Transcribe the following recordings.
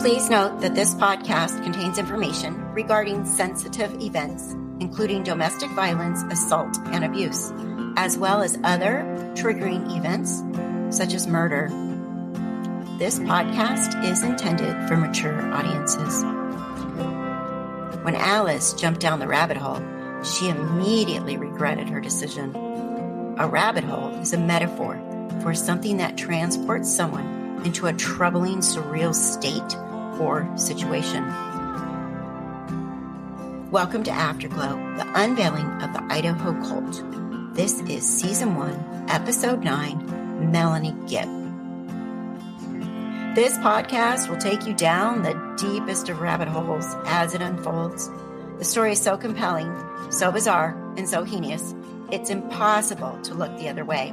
Please note that this podcast contains information regarding sensitive events, including domestic violence, assault, and abuse, as well as other triggering events, such as murder. This podcast is intended for mature audiences. When Alice jumped down the rabbit hole, she immediately regretted her decision. A rabbit hole is a metaphor for something that transports someone into a troubling, surreal state or situation. Welcome to Afterglow, the unveiling of the Idaho cult. This is Season 1, Episode 9, Melanie Gibb. This podcast will take you down the deepest of rabbit holes as it unfolds. The story is so compelling, so bizarre, and so heinous, it's impossible to look the other way.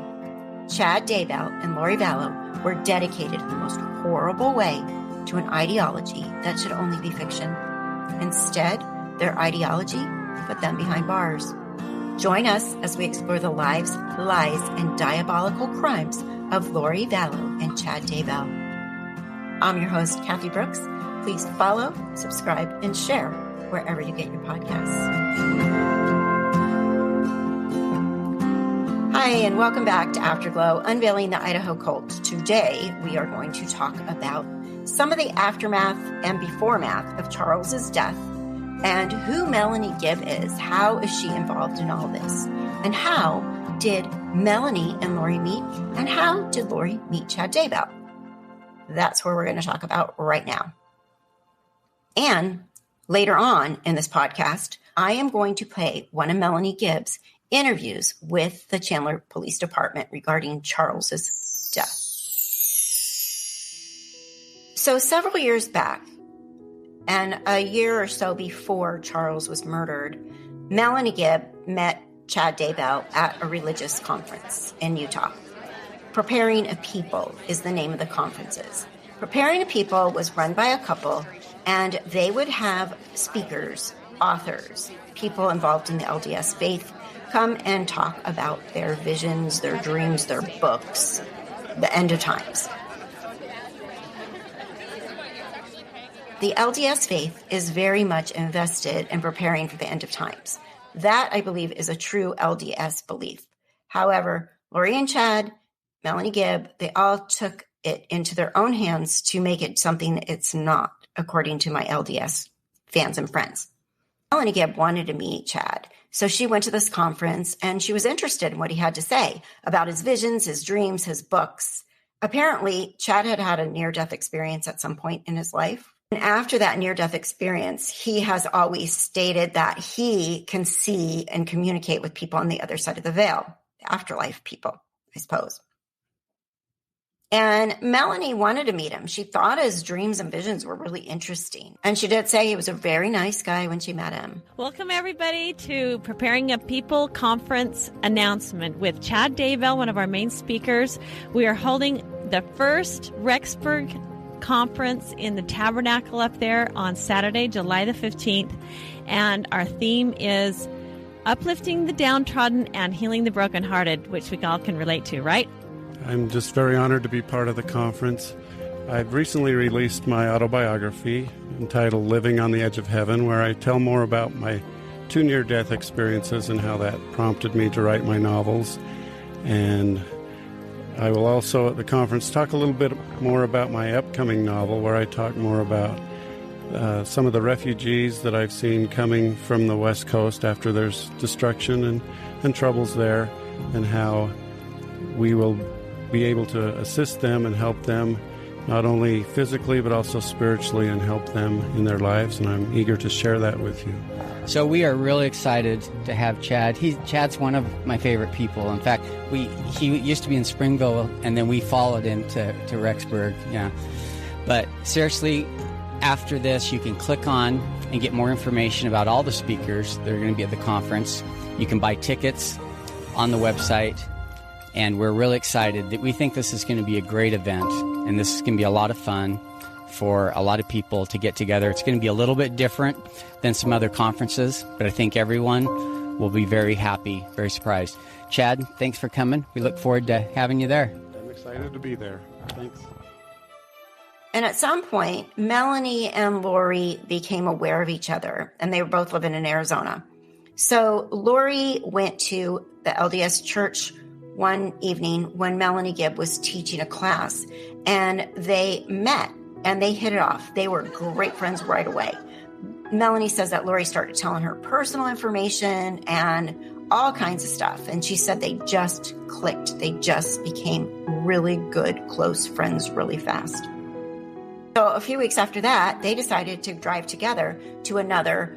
Chad Daybell and Lori Vallow were dedicated in the most horrible way to an ideology that should only be fiction. Instead, their ideology put them behind bars. Join us as we explore the lives, lies, and diabolical crimes of Lori Vallow and Chad Daybell. I'm your host, Kathy Brooks. Please follow, subscribe, and share wherever you get your podcasts. Hi, and welcome back to Afterglow, Unveiling the Idaho Cult. Today, we are going to talk about some of the aftermath and beforemath of Charles's death and who Melanie Gibb is. How is she involved in all this? And how did Melanie and Lori meet? And how did Lori meet Chad Daybell? That's where we're going to talk about right now. And later on in this podcast, I am going to play one of Melanie Gibb's interviews with the Chandler Police Department regarding Charles's death. So several years back, and a year or so before Charles was murdered, Melanie Gibb met Chad Daybell at a religious conference in Utah. Preparing a People is the name of the conferences. Preparing a People was run by a couple, and they would have speakers, authors, people involved in the LDS faith come and talk about their visions, their dreams, their books, the end of times. The LDS faith is very much invested in preparing for the end of times. That, I believe, is a true LDS belief. However, Lori and Chad, Melanie Gibb, they all took it into their own hands to make it something it's not, according to my LDS fans and friends. Melanie Gibb wanted to meet Chad, so she went to this conference and she was interested in what he had to say about his visions, his dreams, his books. Apparently, Chad had had a near-death experience at some point in his life. And after that near-death experience, he has always stated that he can see and communicate with people on the other side of the veil, the afterlife people, I suppose. And Melanie wanted to meet him. She thought his dreams and visions were really interesting. And she did say he was a very nice guy when she met him. Welcome, everybody, to Preparing a People conference announcement with Chad Daybell, one of our main speakers. We are holding the first Rexburg conference in the Tabernacle up there on Saturday, July the 15th. And our theme is uplifting the downtrodden and healing the brokenhearted, which we all can relate to, right? I'm just very honored to be part of the conference. I've recently released my autobiography entitled Living on the Edge of Heaven, where I tell more about my 2 near-death experiences and how that prompted me to write my novels. And I will also at the conference talk a little bit more about my upcoming novel, where I talk more about some of the refugees that I've seen coming from the West Coast after there's destruction and troubles there, and how we will be able to assist them and help them not only physically but also spiritually, and help them in their lives, and I'm eager to share that with you. So we are really excited to have Chad. Chad's one of my favorite people. In fact, he used to be in Springville, and then we followed him to Rexburg. Yeah, but seriously, after this, you can click on and get more information about all the speakers that are going to be at the conference. You can buy tickets on the website. And we're really excited that we think this is going to be a great event, and this is going to be a lot of fun for a lot of people to get together. It's going to be a little bit different than some other conferences, but I think everyone will be very happy, very surprised. Chad, thanks for coming. We look forward to having you there. I'm excited to be there. Thanks. And at some point, Melanie and Lori became aware of each other, and they were both living in Arizona. So Lori went to the LDS church one evening when Melanie Gibb was teaching a class, and they met and they hit it off. They were great friends right away. Melanie says that Lori started telling her personal information and all kinds of stuff. And she said they just clicked. They just became really good, close friends really fast. So a few weeks after that, they decided to drive together to another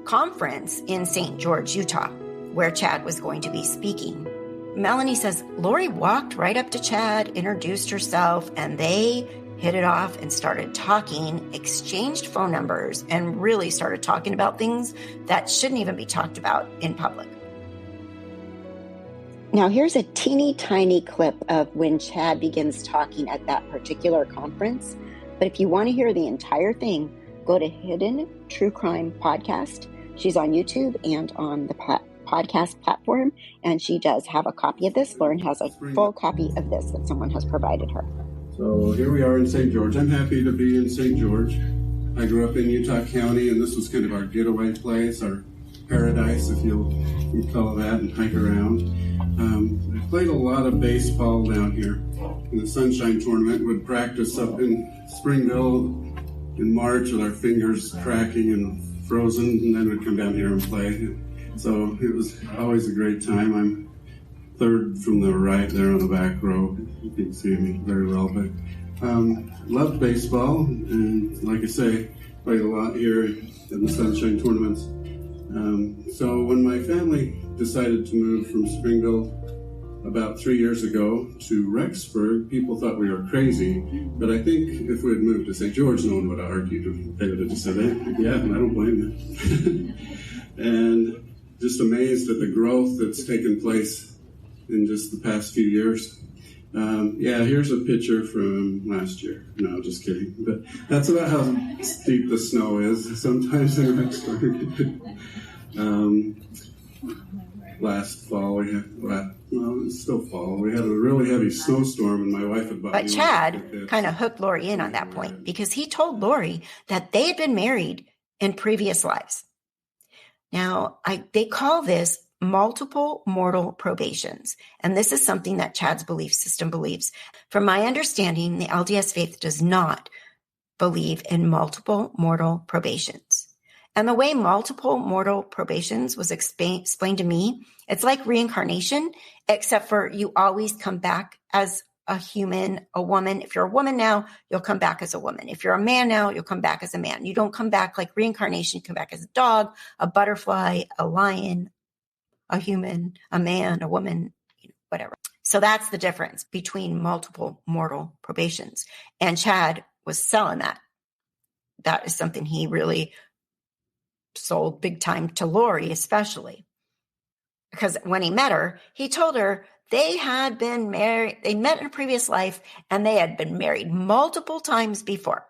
conference in St. George, Utah, where Chad was going to be speaking. Melanie says Lori walked right up to Chad, introduced herself, and they hit it off and started talking, exchanged phone numbers, and really started talking about things that shouldn't even be talked about in public. Now, here's a teeny tiny clip of when Chad begins talking at that particular conference. But if you want to hear the entire thing, go to Hidden True Crime Podcast. She's on YouTube and on the podcast platform, and she does have a copy of this. Lauren has a full copy of this that someone has provided her. So here we are in St. George. I'm happy to be in St. George. I grew up in Utah County, and this was kind of our getaway place, our paradise, if you'd call it that, and hike around. I played a lot of baseball down here in the Sunshine Tournament. Would practice up in Springville in March with our fingers cracking and frozen, and then we'd come down here and play. So it was always a great time. I'm third from the right there on the back row. You can see me very well, but loved baseball, and like I say, played a lot here in the Sunshine Tournaments. So when my family decided to move from Springville about 3 years ago to Rexburg, people thought we were crazy, but I think if we had moved to St. George, no one would have argued. They would have just said, hey, yeah, I don't blame you. And just amazed at the growth that's taken place in just the past few years. Here's a picture from last year. No, just kidding. But that's about how steep the snow is sometimes in Rexburg. Last fall, it's still fall. We had a really heavy snowstorm, and my wife had bought. But Chad kind of hooked Lori in on that point because he told Lori that they had been married in previous lives. Now, they call this multiple mortal probations, and this is something that Chad's belief system believes. From my understanding, the LDS faith does not believe in multiple mortal probations. And the way multiple mortal probations was explained to me, it's like reincarnation, except for you always come back as a human, a woman. If you're a woman now, you'll come back as a woman. If you're a man now, you'll come back as a man. You don't come back like reincarnation. You come back as a dog, a butterfly, a lion, a human, a man, a woman, whatever. So that's the difference between multiple mortal probations. And Chad was selling that. That is something he really sold big time to Lori, especially because when he met her, he told her they had been married. They met in a previous life and they had been married multiple times before.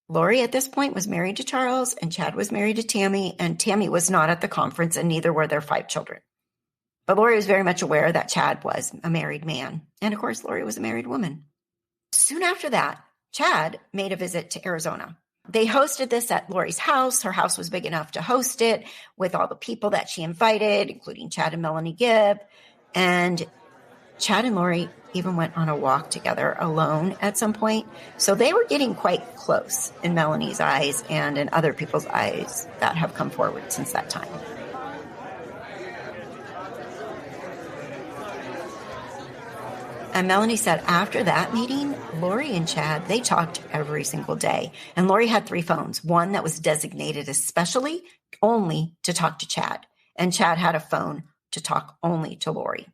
Lori at this point was married to Charles and Chad was married to Tammy, and Tammy was not at the conference and neither were their 5 children. But Lori was very much aware that Chad was a married man. And of course, Lori was a married woman. Soon after that, Chad made a visit to Arizona. They hosted this at Lori's house. Her house was big enough to host it with all the people that she invited, including Chad and Melanie Gibb. And Chad and Lori even went on a walk together alone at some point. So they were getting quite close in Melanie's eyes and in other people's eyes that have come forward since that time. And Melanie said after that meeting, Lori and Chad, they talked every single day. And Lori had 3 phones, one that was designated especially only to talk to Chad. And Chad had a phone to talk only to Lori.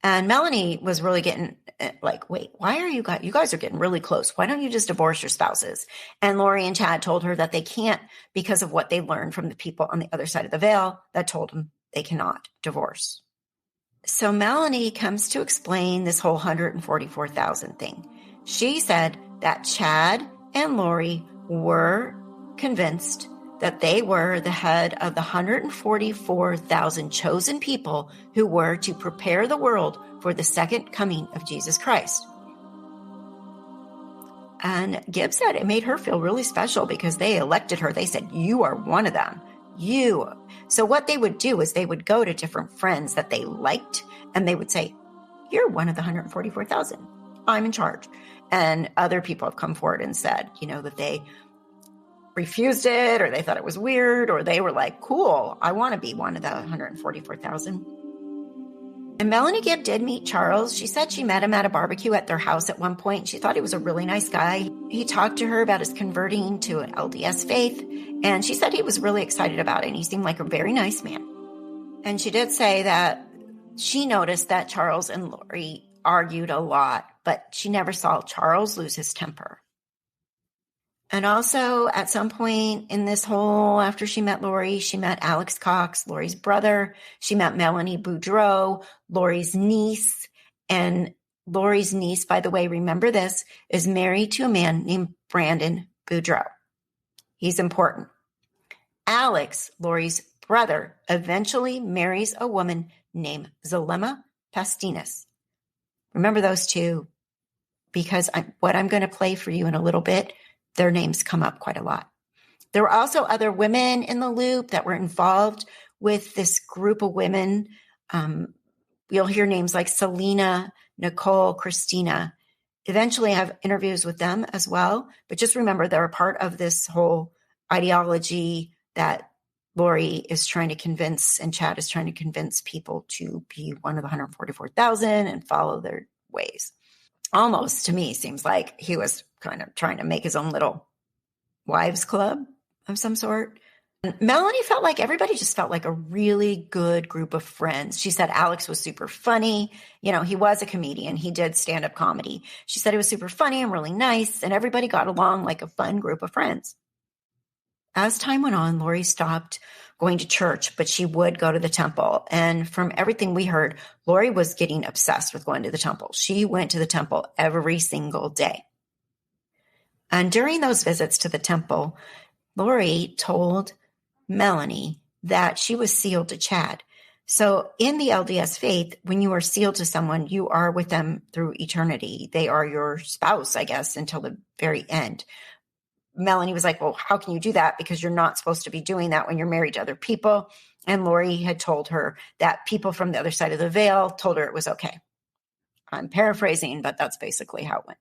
And Melanie was really getting like, wait, why are you guys are getting really close. Why don't you just divorce your spouses? And Lori and Chad told her that they can't because of what they learned from the people on the other side of the veil that told them they cannot divorce. So Melanie comes to explain this whole 144,000 thing. She said that Chad and Lori were convinced that they were the head of the 144,000 chosen people who were to prepare the world for the second coming of Jesus Christ. And Gibb said it made her feel really special because they elected her. They said, you are one of them. You. So what they would do is they would go to different friends that they liked, and they would say, you're one of the 144,000. I'm in charge. And other people have come forward and said, that they refused it, or they thought it was weird, or they were like, cool, I want to be one of the 144,000. And Melanie Gibb did meet Charles. She said she met him at a barbecue at their house at one point. She thought he was a really nice guy. He talked to her about his converting to an LDS faith, and she said he was really excited about it, and he seemed like a very nice man. And she did say that she noticed that Charles and Lori argued a lot, but she never saw Charles lose his temper. And also, at some point in this whole, after she met Lori, she met Alex Cox, Lori's brother. She met Melanie Boudreau, Lori's niece. And Lori's niece, by the way, remember this, is married to a man named Brandon Boudreau. He's important. Alex, Lori's brother, eventually marries a woman named Zelema Pastinas. Remember those two, because what I'm going to play for you in a little bit, their names come up quite a lot. There were also other women in the loop that were involved with this group of women. You'll hear names like Selena, Nicole, Christina. Eventually I have interviews with them as well. But just remember, they're a part of this whole ideology that Lori is trying to convince, and Chad is trying to convince people to be one of the 144,000 and follow their ways. Almost, to me, seems like he was kind of trying to make his own little wives club of some sort. And Melanie felt like everybody just felt like a really good group of friends. She said Alex was super funny. He was a comedian. He did stand-up comedy. She said he was super funny and really nice, and everybody got along like a fun group of friends. As time went on, Lori stopped going to church, but she would go to the temple. And from everything we heard, Lori was getting obsessed with going to the temple. She went to the temple every single day. And during those visits to the temple, Lori told Melanie that she was sealed to Chad. So in the LDS faith, when you are sealed to someone, you are with them through eternity. They are your spouse, I guess, until the very end. Melanie was like, well, how can you do that? Because you're not supposed to be doing that when you're married to other people. And Lori had told her that people from the other side of the veil told her it was okay. I'm paraphrasing, but that's basically how it went.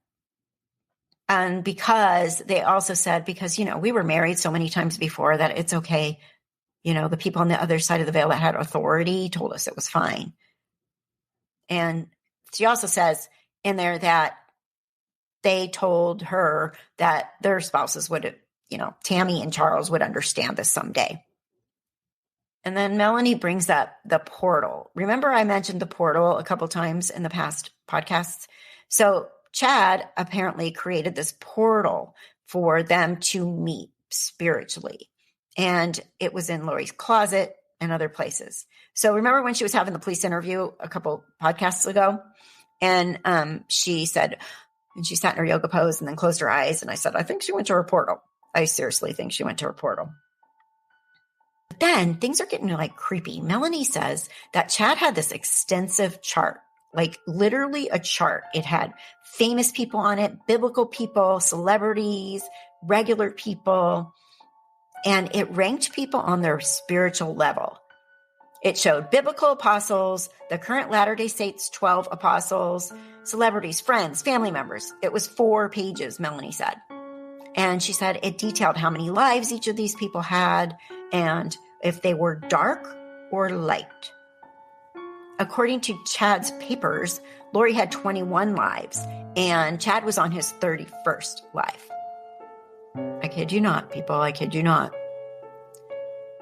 And because they also said, because, we were married so many times before that it's okay. The people on the other side of the veil that had authority told us it was fine. And she also says in there that they told her that their spouses would, Tammy and Charles would understand this someday. And then Melanie brings up the portal. Remember I mentioned the portal a couple times in the past podcasts? So Chad apparently created this portal for them to meet spiritually. And it was in Lori's closet and other places. So remember when she was having the police interview a couple podcasts ago? And she said, and she sat in her yoga pose and then closed her eyes. And I said, I think she went to her portal. I seriously think she went to her portal. But then things are getting creepy. Melanie says that Chad had this extensive chart, like literally a chart. It had famous people on it, biblical people, celebrities, regular people, and it ranked people on their spiritual level. It showed biblical apostles, the current Latter-day Saints 12 apostles, celebrities, friends, family members. It was 4 pages, Melanie said. And she said it detailed how many lives each of these people had and if they were dark or light. According to Chad's papers, Lori had 21 lives and Chad was on his 31st life. I kid you not, people. I kid you not.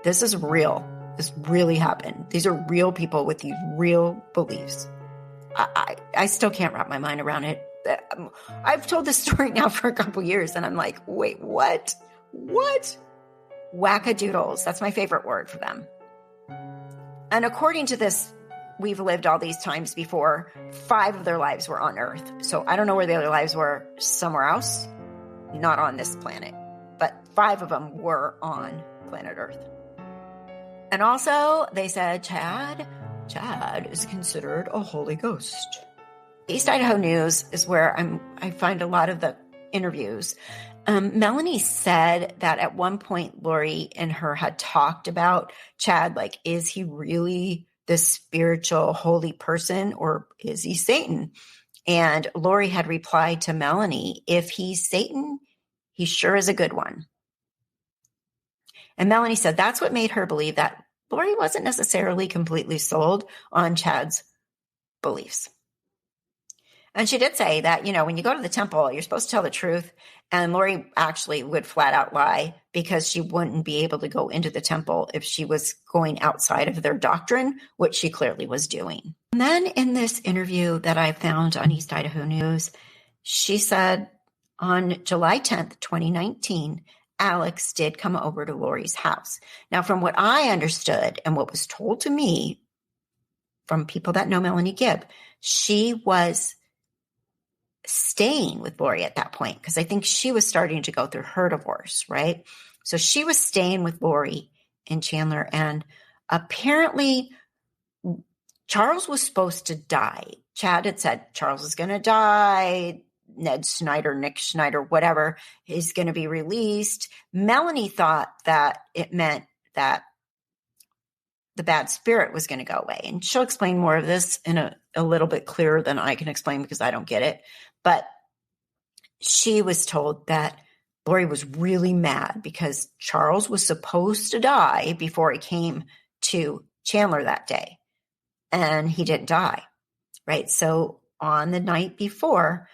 This is real. This really happened. These are real people with these real beliefs. I still can't wrap my mind around it. I've told this story now for a couple years and I'm like, wait, what? What? Wackadoodles. That's my favorite word for them. And according to this, we've lived all these times before. 5 of their lives were on Earth. So I don't know where the other lives were somewhere else, not on this planet, but 5 of them were on planet Earth. And also they said, Chad is considered a Holy Ghost. East Idaho News is where I find a lot of the interviews, Melanie said that at one point, Lori and her had talked about Chad, like, is he really this spiritual, holy person, or is he Satan? And Lori had replied to Melanie, if he's Satan, he sure is a good one. And Melanie said that's what made her believe that Lori wasn't necessarily completely sold on Chad's beliefs. And she did say that, when you go to the temple, you're supposed to tell the truth. And Lori actually would flat out lie because she wouldn't be able to go into the temple if she was going outside of their doctrine, which she clearly was doing. And then in this interview that I found on East Idaho News, she said on July 10th, 2019, Alex did come over to Lori's house. Now, from what I understood and what was told to me from people that know Melanie Gibb, she was staying with Lori at that point because I think she was starting to go through her divorce, right? So she was staying with Lori in Chandler, and apparently Charles was supposed to die. Chad had said Charles is going to die. Ned Schneider, Nick Schneider, whatever, is going to be released. Melanie thought that it meant that the bad spirit was going to go away. And she'll explain more of this in a little bit clearer than I can explain because I don't get it. But she was told that Lori was really mad because Charles was supposed to die before he came to Chandler that day. And he didn't die, right? So on the night before,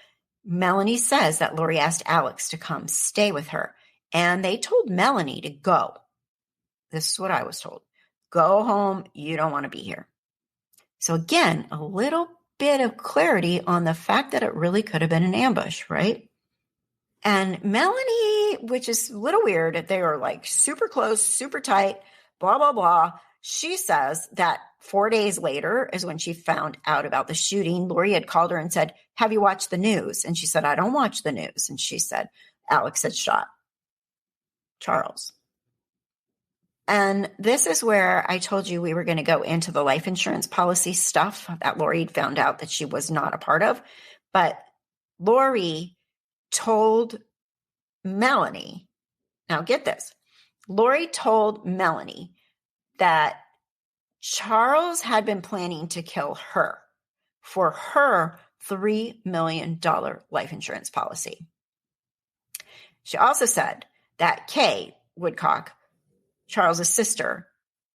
Melanie says that Lori asked Alex to come stay with her. And they told Melanie to go. This is what I was told. Go home. You don't want to be here. So again, a little bit of clarity on the fact that it really could have been an ambush, right? And Melanie, which is a little weird, they were like super close, super tight, blah, blah, blah. She says that 4 days later is when she found out about the shooting. Lori had called her and said, have you watched the news? And she said, I don't watch the news. And she said, Alex had shot Charles. And this is where I told you we were going to go into the life insurance policy stuff that Lori found out that she was not a part of. But Lori told Melanie, now get this, Lori told Melanie that Charles had been planning to kill her for her $3 million life insurance policy. She also said that Kay Woodcock, Charles's sister,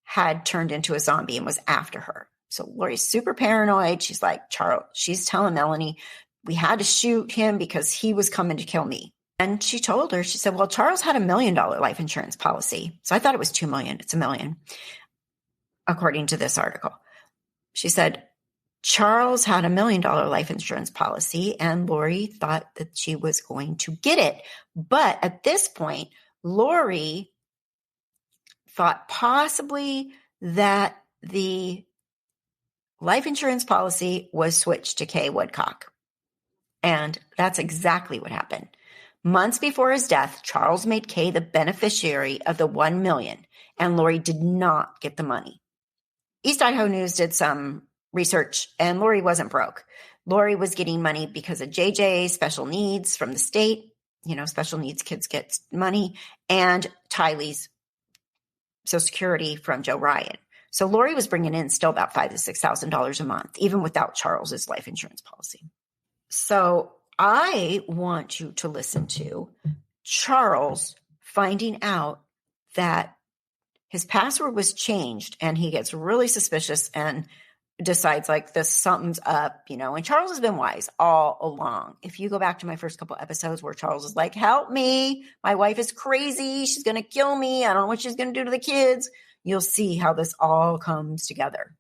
had turned into a zombie and was after her. So Lori's super paranoid. She's like, Charles, she's telling Melanie, we had to shoot him because he was coming to kill me. And she told her, she said, well, Charles had $1 million life insurance policy. So I thought it was $2 million. It's $1 million, according to this article. She said, Charles had $1 million life insurance policy, and Lori thought that she was going to get it. But at this point, Lori thought possibly that the life insurance policy was switched to Kay Woodcock. And that's exactly what happened. Months before his death, Charles made Kay the beneficiary of the $1 million, and Lori did not get the money. East Idaho News did some research, and Lori wasn't broke. Lori was getting money because of JJ, special needs from the state. Special needs kids get money, and Tylee's Social Security from Joe Ryan. So Lori was bringing in still about $5,000 to $6,000 a month, even without Charles's life insurance policy. So I want you to listen to Charles finding out that his password was changed, and he gets really suspicious and decides like this, something's up, and Charles has been wise all along. If you go back to my first couple episodes where Charles is like, help me, my wife is crazy, she's going to kill me, I don't know what she's going to do to the kids, you'll see how this all comes together.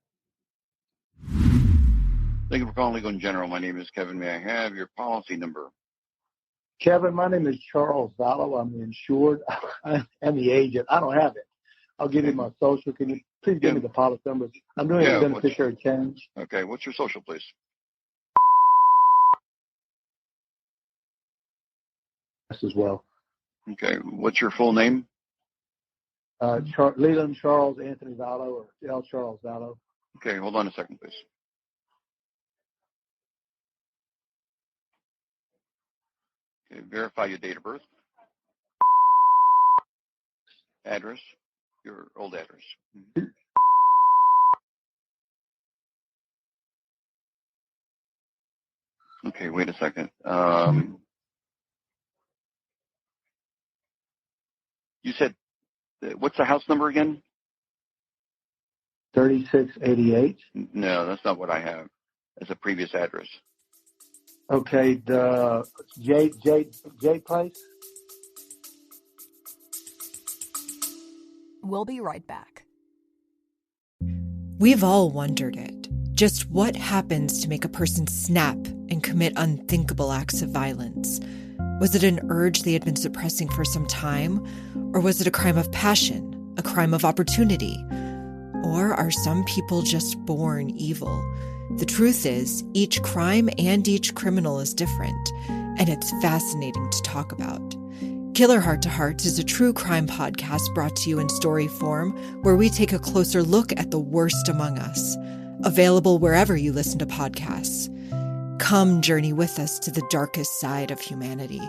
Thank you for calling Legal in General. My name is Kevin. May I have your policy number? Kevin, my name is Charles Vallow. I'm the insured and the agent. I don't have it. I'll give you my social. Can you please give me the policy number? I'm doing a beneficiary change. Okay. What's your social, please? As well. Okay. What's your full name? Leland Charles Anthony Vallow, or L. Charles Vallow. Okay. Hold on a second, please. Okay, verify your date of birth. Address, your old address. Mm-hmm. Okay, wait a second. You said, what's the house number again? 3688. No, that's not what I have as a previous address. Okay, the J place. We'll be right back. We've all wondered it. Just what happens to make a person snap and commit unthinkable acts of violence? Was it an urge they had been suppressing for some time? Or was it a crime of passion, a crime of opportunity? Or are some people just born evil? The truth is, each crime and each criminal is different, and it's fascinating to talk about. Killer Heart to Heart is a true crime podcast brought to you in story form, where we take a closer look at the worst among us. Available wherever you listen to podcasts. Come journey with us to the darkest side of humanity.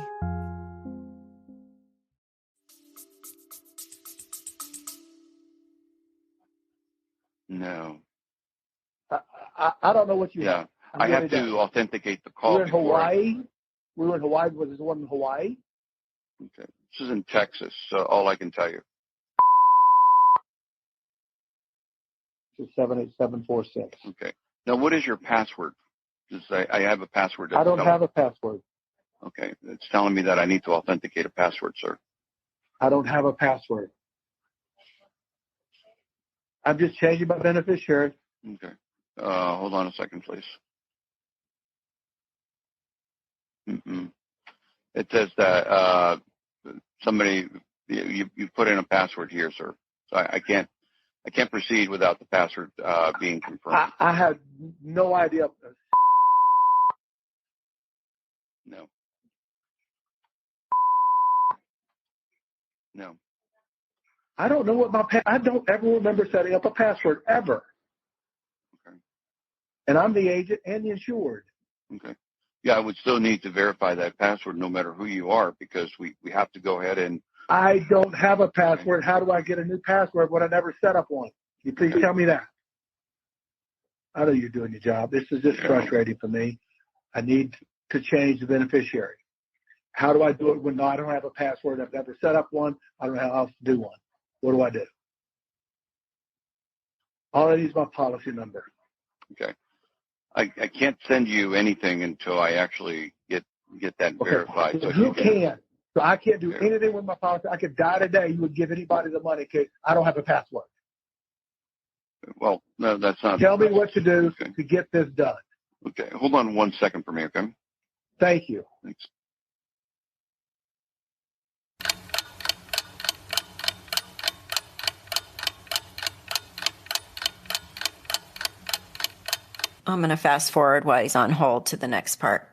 No. I don't know what you have. I have to authenticate the call. We're in Hawaii. We were in Hawaii. Was this one in Hawaii? Okay. This is in Texas, so all I can tell you. 78746. Okay. Now, what is your password? Because I have a password. I don't have a password. Okay. It's telling me that I need to authenticate a password, sir. I don't have a password. I'm just changing my beneficiary. Okay. Hold on a second, please. It says that somebody you put in a password here, sir. So I can't proceed without the password being confirmed. I have no idea. No. No. I don't know what I don't ever remember setting up a password ever. Okay. And I'm the agent and the insured. Okay. Yeah, I would still need to verify that password no matter who you are, because we have to go ahead and... I don't have a password. How do I get a new password when I never set up one? Can you please tell me that? I know you're doing your job. This is just frustrating for me. I need to change the beneficiary. How do I do it when I don't have a password? I've never set up one. I don't know how else to do one. What do I do? All I need is my policy number. Okay. I can't send you anything until I actually get that verified. So you can. So I can't do anything with my policy. I could die today. You would give anybody the money because I don't have a password. Well, no, that's not. Tell me what to do to get this done. Okay. Hold on 1 second for me, okay? Thank you. Thanks. I'm going to fast forward while he's on hold to the next part.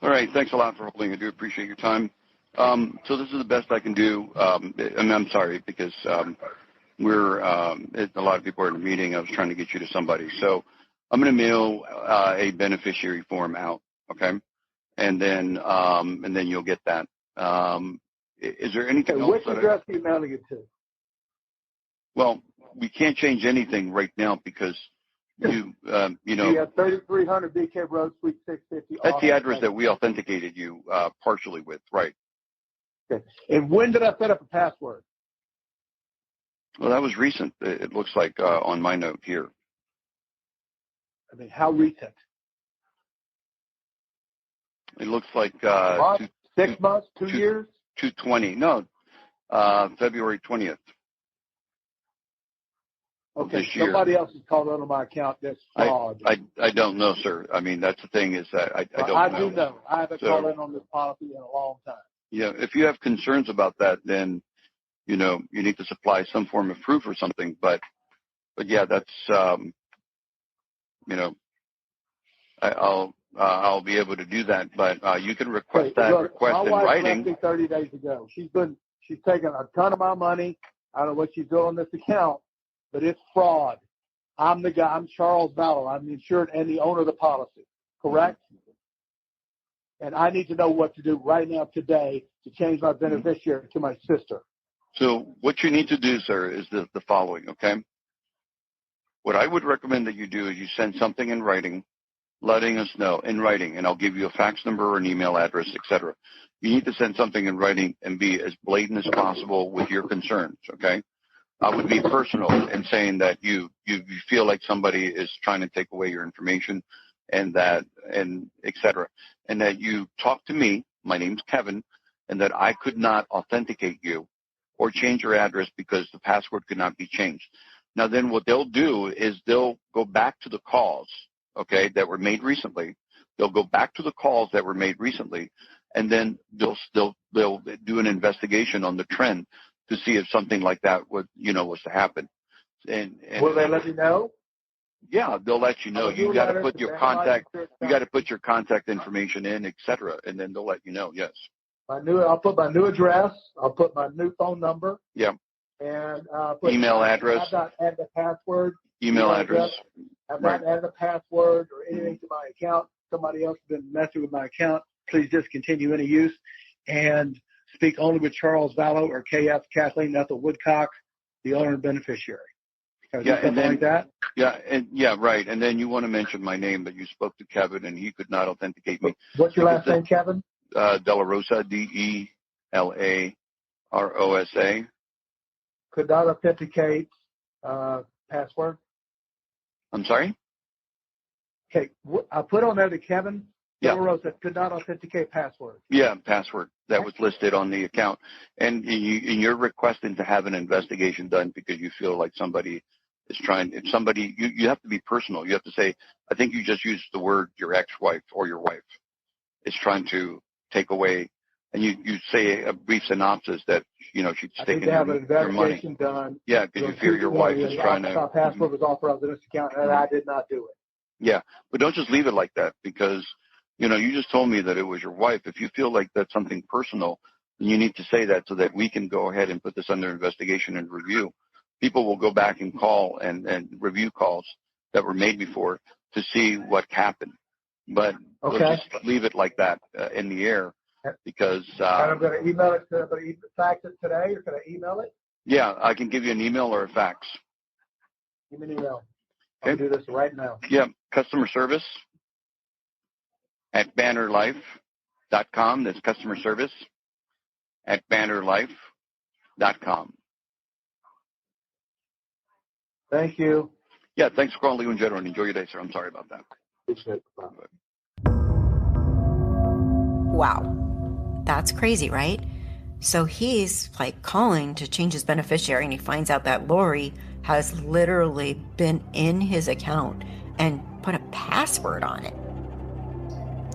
All right. Thanks a lot for holding. I do appreciate your time. So this is the best I can do. And I'm sorry because a lot of people are in a meeting. I was trying to get you to somebody. So I'm going to mail a beneficiary form out, okay? And then you'll get that. Is there anything else? Which address are you mailing it to? Well, we can't change anything right now because you have 3300 BK Road, Suite 650. That's the address that we authenticated you partially with, right? Okay. And when did I set up a password? Well, that was recent. It looks like on my note here. I mean, how recent? It looks like 6 months, 2 years? 220. No, February 20th. Okay, somebody else is calling on my account. That's fraud. I don't know, sir. I mean, that's the thing is that I don't know. I do know. I haven't called in on this policy in a long time. Yeah, if you have concerns about that, then, you need to supply some form of proof or something. But yeah, that's, I'll be able to do that. But you can request request in writing. My wife left me 30 days ago. She's taken a ton of my money. I don't know what she's doing on this account. But it's fraud. I'm the guy. I'm Charles Vallow. I'm the insured and the owner of the policy. Correct? and I need to know what to do right now today to change my beneficiary to my sister. So what you need to do, sir, is the following, okay? What I would recommend that you do is you send something in writing, letting us know in writing, and I'll give you a fax number or an email address, etc. You need to send something in writing and be as blatant as possible with your concerns, okay? I would be personal in saying that you feel like somebody is trying to take away your information and etc. And that you talk to me, my name's Kevin, and that I could not authenticate you or change your address because the password could not be changed. Now then what they'll do is they'll go back to the calls, okay, that were made recently. They'll go back to the calls that were made recently, and then they'll do an investigation on the trend to see if something like that was to happen. And will they let me know? Yeah, they'll let you know. You got to put your contact. You got to put your contact information in, etc., and then they'll let you know. Yes. I'll put my new address. I'll put my new phone number. Yeah. And email address. I've not added the password. Email address. I've not added the password or anything to my account. Somebody else has been messing with my account. Please discontinue any use and speak only with Charles Vallow or KF Kathleen Ethel Woodcock, the owner and beneficiary. And then, like that? Right. And then you want to mention my name, but you spoke to Kevin and he could not authenticate me. What's your last name, Kevin? Della Rosa, DELAROSA. Could not authenticate password. I'm sorry? Okay, I put on there that Kevin Della Rosa could not authenticate password. Yeah, password that was listed on the account. And you're requesting to have an investigation done because you feel like somebody is trying. If somebody, you have to be personal. You have to say, I think you just used the word your ex-wife or your wife is trying to take away. And you say a brief synopsis that, she's taking your money. Investigation done. Yeah, because you fear your wife is trying to. Password was authorized in this account, and I did not do it. Yeah, but don't just leave it like that because, you just told me that it was your wife. If you feel like that's something personal, then you need to say that so that we can go ahead and put this under investigation and review. People will go back and call and review calls that were made before to see what happened. But we'll just leave it like that in the air. Because and I'm going to email it. I'm going to fax it today, or can I email it? Yeah, I can give you an email or a fax. Give me an email. I'll do this right now. Yeah, customer service at bannerlife.com. That's customer service at bannerlife.com. Thank you. Yeah, thanks for calling Leo and General, and enjoy your day, sir. I'm sorry about that. Appreciate it. Bye. Wow. That's crazy, right? So he's like calling to change his beneficiary, and he finds out that Lori has literally been in his account and put a password on it.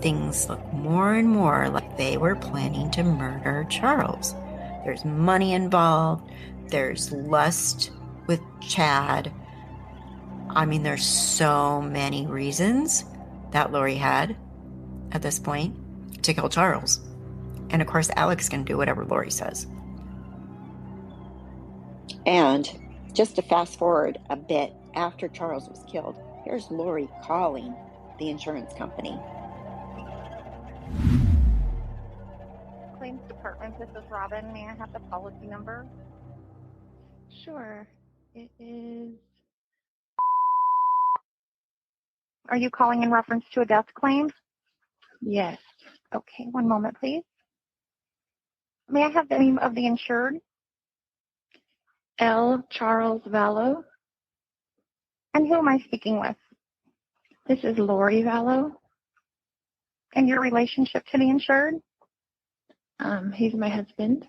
Things look more and more like they were planning to murder Charles. There's money involved. There's lust with Chad. I mean, there's so many reasons that Lori had at this point to kill Charles. And of course, Alex can do whatever Lori says. And just to fast forward a bit, after Charles was killed, here's Lori calling the insurance company. Claims department, this is Robin. May I have the policy number? Sure. It is... Are you calling in reference to a death claim? Yes. Okay, one moment, please. May I have the name of the insured? L. Charles Vallow. And who am I speaking with? This is Lori Vallow. And your relationship to the insured? He's my husband.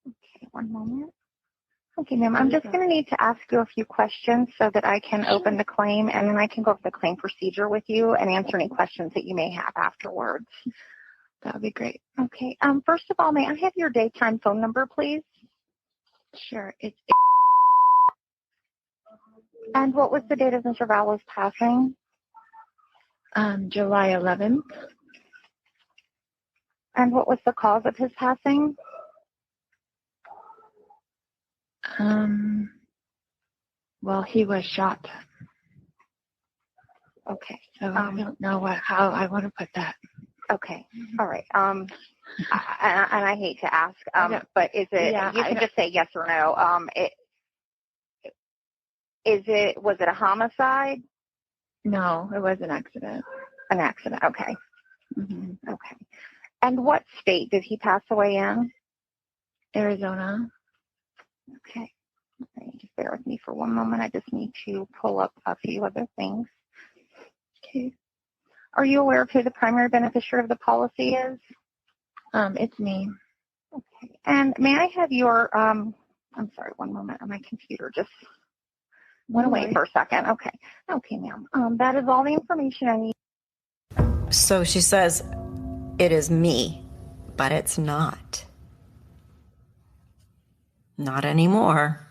Okay, one moment. Okay, ma'am, I'm just going to need to ask you a few questions so that I can open the claim, and then I can go over the claim procedure with you and answer any questions that you may have afterwards. That would be great. Okay, first of all, may I have your daytime phone number, please? Sure, it's... And what was the date of Mr. Vallow's passing? July 11th. And what was the cause of his passing? Well, he was shot. Okay, so I don't know how I want to put that. Okay. All right. And I hate to ask, but is it? Yeah, you can just say yes or no. Was it a homicide? No, it was an accident. An accident. Okay. Mm-hmm. Okay. And what state did he pass away in? Arizona. Okay. Just bear with me for one moment. I just need to pull up a few other things. Okay. Are you aware of who the primary beneficiary of the policy is? It's me. Okay. And may I have your, I'm sorry, one moment. My computer just went away for a second. Okay. Okay, ma'am. That is all the information I need. So she says, it is me, but it's not. Not anymore.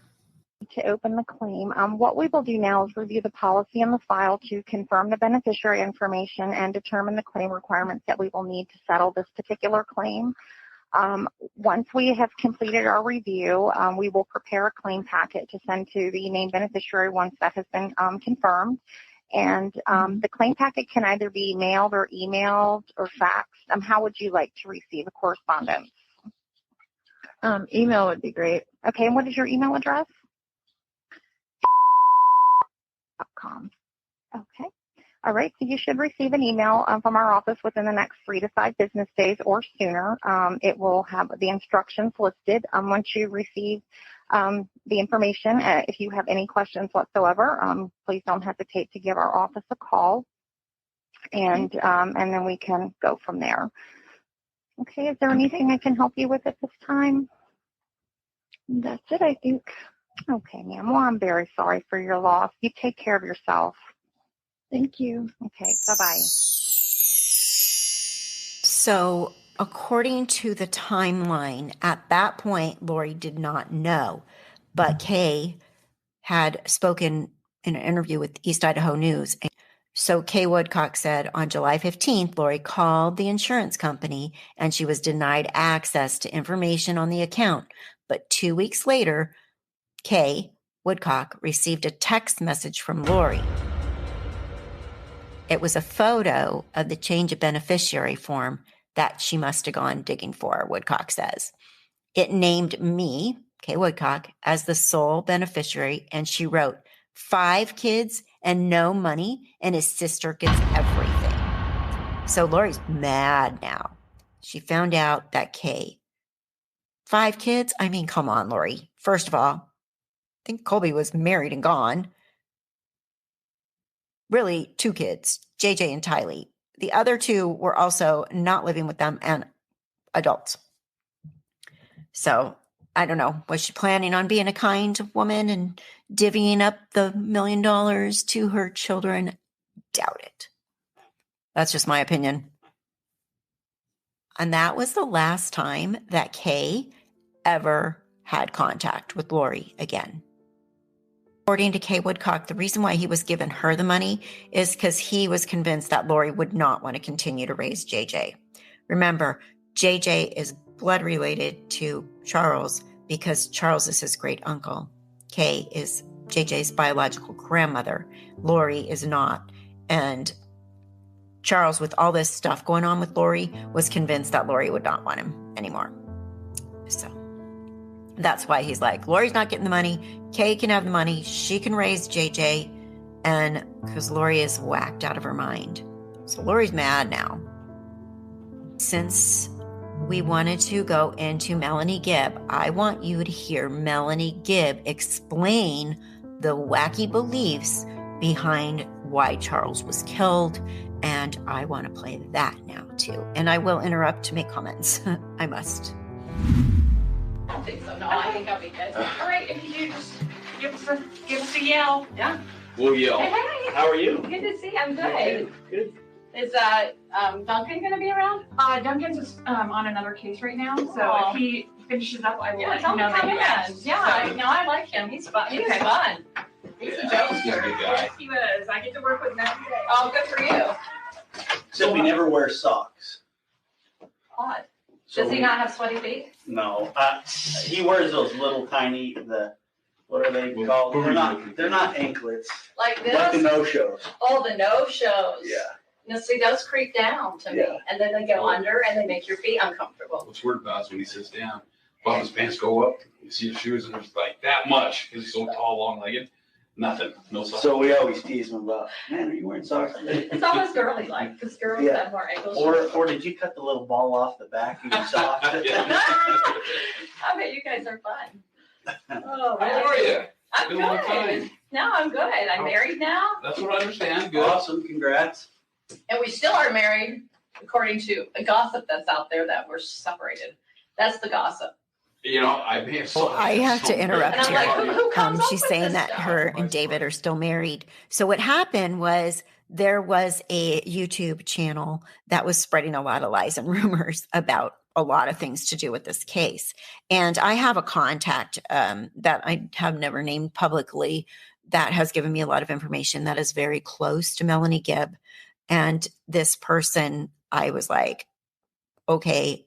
To open the claim. What we will do now is review the policy and the file to confirm the beneficiary information and determine the claim requirements that we will need to settle this particular claim. Once we have completed our review, we will prepare a claim packet to send to the named beneficiary once that has been confirmed. And the claim packet can either be mailed or emailed or faxed. How would you like to receive a correspondence? Email would be great. Okay, and what is your email address? .com. Okay. All right, so you should receive an email from our office within the next 3 to 5 business days or sooner. It will have the instructions listed. Once you receive the information, if you have any questions whatsoever, please don't hesitate to give our office a call, and then we can go from there. Okay, is there anything I can help you with at this time? That's it, I think. Okay, ma'am. Well, I'm very sorry for your loss. You take care of yourself. Thank you. Okay, bye-bye. So according to the timeline, at that point, Lori did not know, but Kay had spoken in an interview with East Idaho News. So Kay Woodcock said on July 15th, Lori called the insurance company and she was denied access to information on the account. But 2 weeks later, Kay Woodcock received a text message from Lori. It was a photo of the change of beneficiary form that she must have gone digging for, Woodcock says. It named me, Kay Woodcock, as the sole beneficiary, and she wrote, 5 kids and no money, and his sister gets everything. So Lori's mad now. She found out that Kay, 5 kids? I mean, come on, Lori. First of all, I think Colby was married and gone. Really, 2 kids, JJ and Tylee. The other 2 were also not living with them and adults. So I don't know. Was she planning on being a kind woman and divvying up the $1 million to her children? Doubt it. That's just my opinion. And that was the last time that Kay ever had contact with Lori again. According to Kay Woodcock, the reason why he was giving her the money is because he was convinced that Lori would not want to continue to raise JJ. Remember, JJ is blood related to Charles because Charles is his great uncle. Kay is JJ's biological grandmother. Lori is not. And Charles, with all this stuff going on with Lori, was convinced that Lori would not want him anymore. So that's why he's like, Lori's not getting the money. Kay can have the money. She can raise JJ. And because Lori is whacked out of her mind. So Lori's mad now. Since we wanted to go into Melanie Gibb, I want you to hear Melanie Gibb explain the wacky beliefs behind why Charles was killed. And I want to play that now too. And I will interrupt to make comments. I must. I don't think so. No, I think I'll be good. All right, if you just give us a yell. Yeah. We'll yell. Hey. How are you? Good to see you. I'm good. Good. Is Duncan going to be around? Duncan's on another case right now, so if he finishes up, I will let you know that he is. Yeah, so, I like him. He's fun. He's fun. He's a joke. He's a good guy. Yes, he was. I get to work with him every day. Oh, good for you. Except he never wears socks. Odd. So Does he not have sweaty feet? No. He wears those little tiny, what are they called? They're not anklets. Like this? Like the no-shows. Oh, the no-shows. Yeah. Now, see, those creep down to me, and then they go under, and they make your feet uncomfortable. What's weird about is when he sits down, his pants go up, you see his shoes, and it's like that much because he's so tall, long-legged. Nothing, no socks. So we always tease him about, man, are you wearing socks today? It's almost girly-like, because girls have more ankle shoes. Or did you cut the little ball off the back of your sock? I bet you guys are fun. Oh, how are you? I'm been a long good. time. No, I'm good. I'm married now. That's what I understand. Good. Awesome, congrats. And we still are married, according to a gossip that's out there that we're separated. That's the gossip. You know, I may have. I have to interrupt And I'm here. like, who comes up She's with saying this that stuff? her and David are still married. So what happened was there was a YouTube channel that was spreading a lot of lies and rumors about a lot of things to do with this case. And I have a contact that I have never named publicly that has given me a lot of information that is very close to Melanie Gibb. And this person, I was like, okay,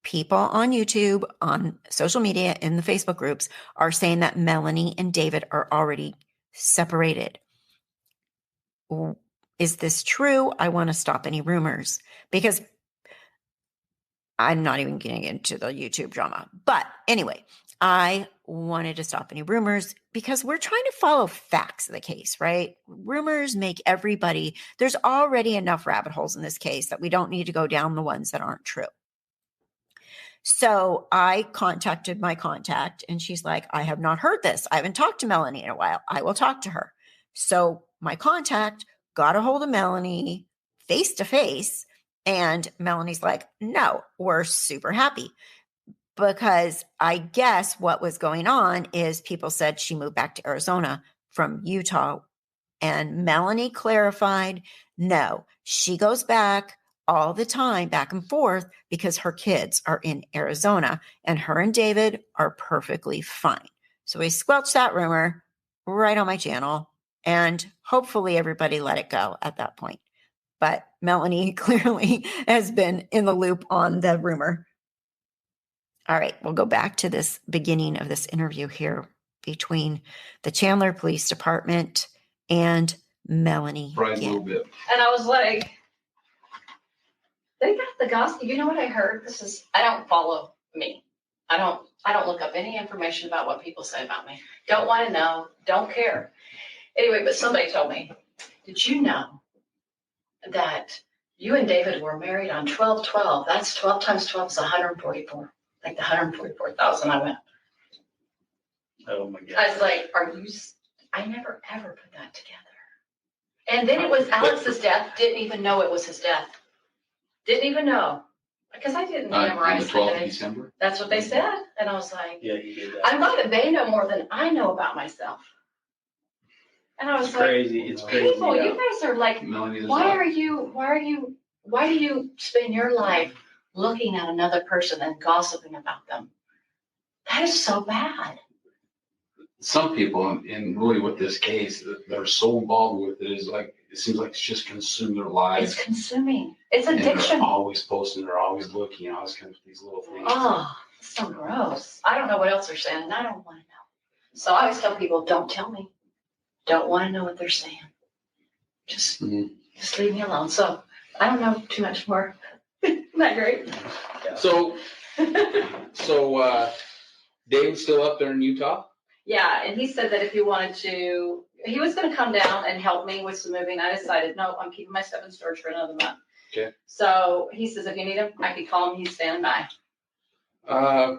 people on YouTube, on social media, in the Facebook groups are saying that Melanie and David are already separated. Is this true? I want to stop any rumors because I'm not even getting into the YouTube drama. But anyway, I wanted to stop any rumors because we're trying to follow facts of the case, right? Rumors make everybody, there's already enough rabbit holes in this case that we don't need to go down the ones that aren't true. So I contacted my contact and she's like, I have not heard this. I haven't talked to Melanie in a while. I will talk to her. So my contact got a hold of Melanie face to face and Melanie's like, no, we're super happy. Because I guess what was going on is people said she moved back to Arizona from Utah. And Melanie clarified, no, she goes back all the time, back and forth, because her kids are in Arizona and her and David are perfectly fine. So we squelched that rumor right on my channel and hopefully everybody let it go at that point. But Melanie clearly has been in the loop on the rumor. All right, we'll go back to this beginning of this interview here between the Chandler Police Department and Melanie. Right, a little bit. And I was like, they got the gossip. You know what I heard? I don't follow me. I don't look up any information about what people say about me. Don't want to know. Don't care. Anyway, but somebody told me, did you know that you and David were married on 12/12? That's 12 times 12 is 144. Like the 144,000. I went, oh my God. I was like, I never ever put that together. And then it was Alex's death. Didn't even know it was his death. Didn't even know. Because I didn't memorize on the 12th of day. December? That's what they said. And I was like, Yeah, you did that. I'm glad that they know more than I know about myself. And I was It's like, crazy. It's crazy. people, you guys are like, why do you spend your life looking at another person and gossiping about them? That is so bad. Some people, and really with this case, they're so involved with it, is like, it seems like it's just consumed their lives. It's consuming. It's And addiction. they're always posting, they're always looking, always kind of these little things. Oh, so gross. I don't know what else they're saying, and I don't want to know. So I always tell people, don't tell me. Don't want to know what they're saying. Just leave me alone. So I don't know too much more. Isn't that great? Yeah. So David's still up there in Utah? Yeah, and he said that if he wanted to, he was going to come down and help me with some moving. I decided, no, I'm keeping my stuff in storage for another month. Okay. So he says, if you need him, I could call him. He's standing by. I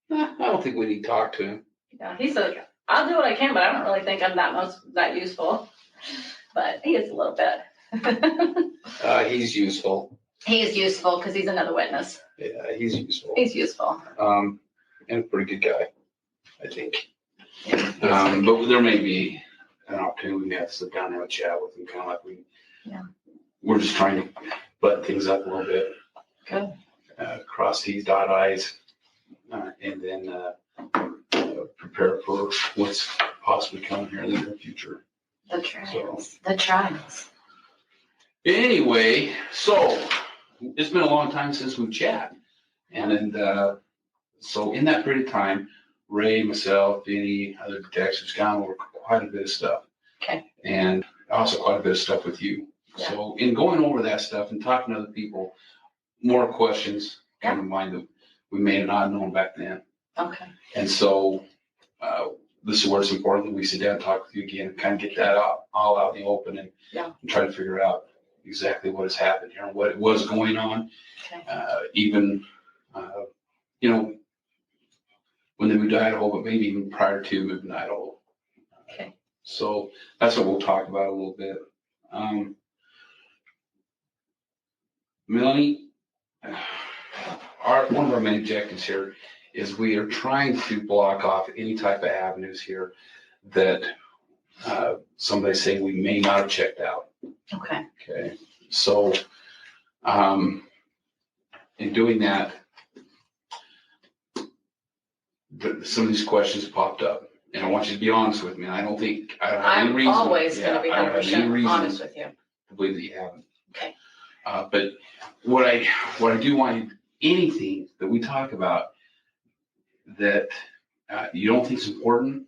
don't think we need to talk to him. Yeah, he said, I'll do what I can, but I don't really think I'm that useful. But he is a little bit. He's useful. He is useful because he's another witness. Yeah, he's useful. He's useful. And a pretty good guy, I think. But there may be an opportunity we may have to sit down and have a chat with him, kind of like we're just trying to button things up a little bit. Good. Cross T's, dot I's, and then prepare for what's possibly coming here in the near future. The trials. The trials. Anyway, so it's been a long time since we've chatted. And so in that period of time, Ray, myself, any other detectives gone over quite a bit of stuff. Okay. And also quite a bit of stuff with you. Yeah. So in going over that stuff and talking to other people, more questions come to mind that we may have not known back then. Okay. And so this is where it's important that we sit down and talk with you again and kind of get that all out in the open and try to figure out exactly what has happened here and what was going on. Okay. Even, when they moved to Idaho, but maybe even prior to moving to Idaho. Okay. So that's what we'll talk about a little bit. Melanie, one of our main objectives here is we are trying to block off any type of avenues here that somebody say we may not have checked out. Okay. Okay. So in doing that, some of these questions popped up, and I want you to be honest with me. I don't have any reason. I'm always going to be 100% honest with you. To believe that you haven't. Okay. But what I do want, anything that we talk about that you don't think is important,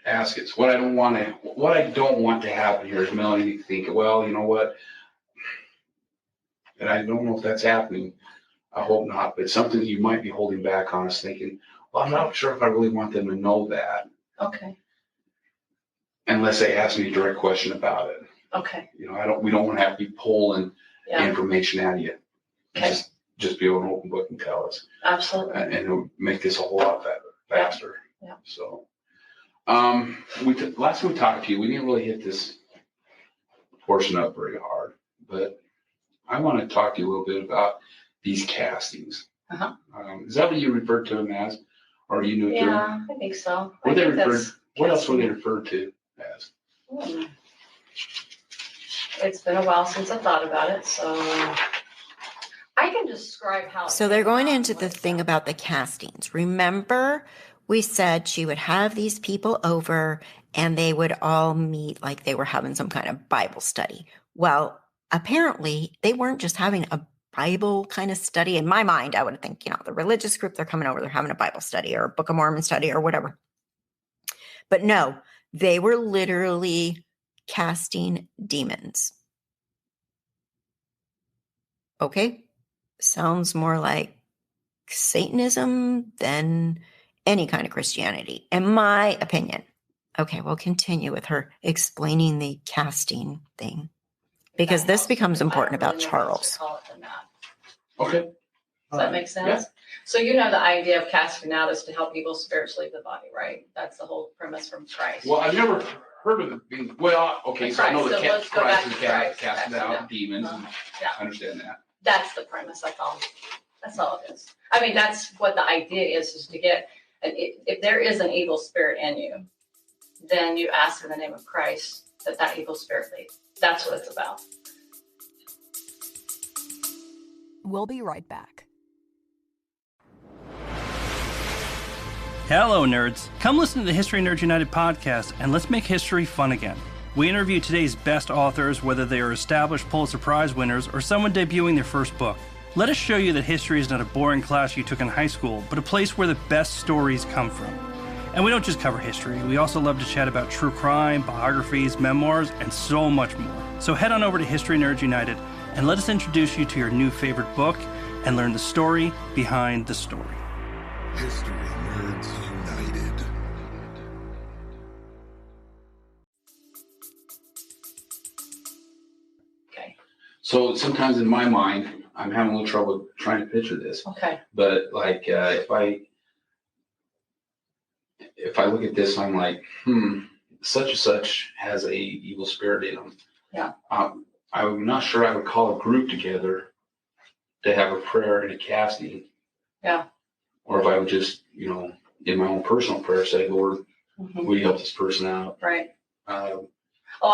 ask us. What I don't want to happen here is Melanie to think, well, you know what? And I don't know if that's happening. I hope not, but something you might be holding back on us thinking, well, I'm not sure if I really want them to know that. Okay. Unless they ask me a direct question about it. Okay. We don't want to have to be pulling information out of you. Okay. Just be able to open book and tell us. Absolutely. And it'll make this a whole lot better, faster. Yeah. So, last time we talked to you, we didn't really hit this portion up very hard, but I want to talk to you a little bit about these castings. Uh-huh. Is that what you referred to them as, or are you new to them? Yeah, I think so. What else were they referred to as? It's been a while since I thought about it, so I can describe how. So they're going into the thing about the castings. Remember, we said she would have these people over and they would all meet like they were having some kind of Bible study. Well, apparently they weren't just having a Bible kind of study. In my mind, I would think, the religious group, they're coming over, they're having a Bible study or a Book of Mormon study or whatever. But no, they were literally casting demons. Okay. Sounds more like Satanism than any kind of Christianity, in my opinion. Okay, we'll continue with her explaining the casting thing, because this becomes important about Charles. Okay. Does that make sense? Yeah. So the idea of casting out is to help people spiritually leave the body, right? That's the whole premise from Christ. Well, I've never heard of it being, okay, so I know that Christ is casting out demons. I understand that. That's the premise, that's all it is. I mean, that's what the idea is to get, if there is an evil spirit in you, then you ask in the name of Christ that evil spirit leave. That's what it's about. We'll be right back. Hello, nerds. Come listen to the History Nerds United podcast, and let's make history fun again. We interview today's best authors, whether they are established Pulitzer Prize winners or someone debuting their first book. Let us show you that history is not a boring class you took in high school, but a place where the best stories come from. And we don't just cover history, we also love to chat about true crime, biographies, memoirs, and so much more. So head on over to History Nerds United and let us introduce you to your new favorite book and learn the story behind the story. History Nerds United. Okay. So sometimes in my mind, I'm having a little trouble trying to picture this. Okay. But if I look at this, I'm like, such and such has a evil spirit in them. Yeah. I'm not sure I would call a group together to have a prayer and a casting. Yeah. Or if I would just, in my own personal prayer, say, Lord, will you help this person out? Right. I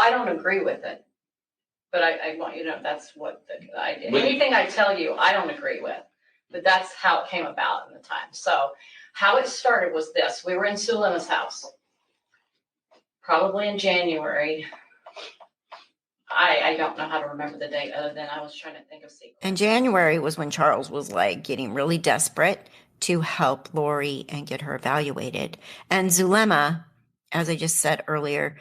don't agree with it. But I want you to know that's what the idea. Anything I tell you, I don't agree with. But that's how it came about in the time. So how it started was this. We were in Sulema's house, probably in January. I don't know how to remember the date other than I was trying to think of sequence. And January was when Charles was getting really desperate to help Lori and get her evaluated. And Zulema, as I just said earlier,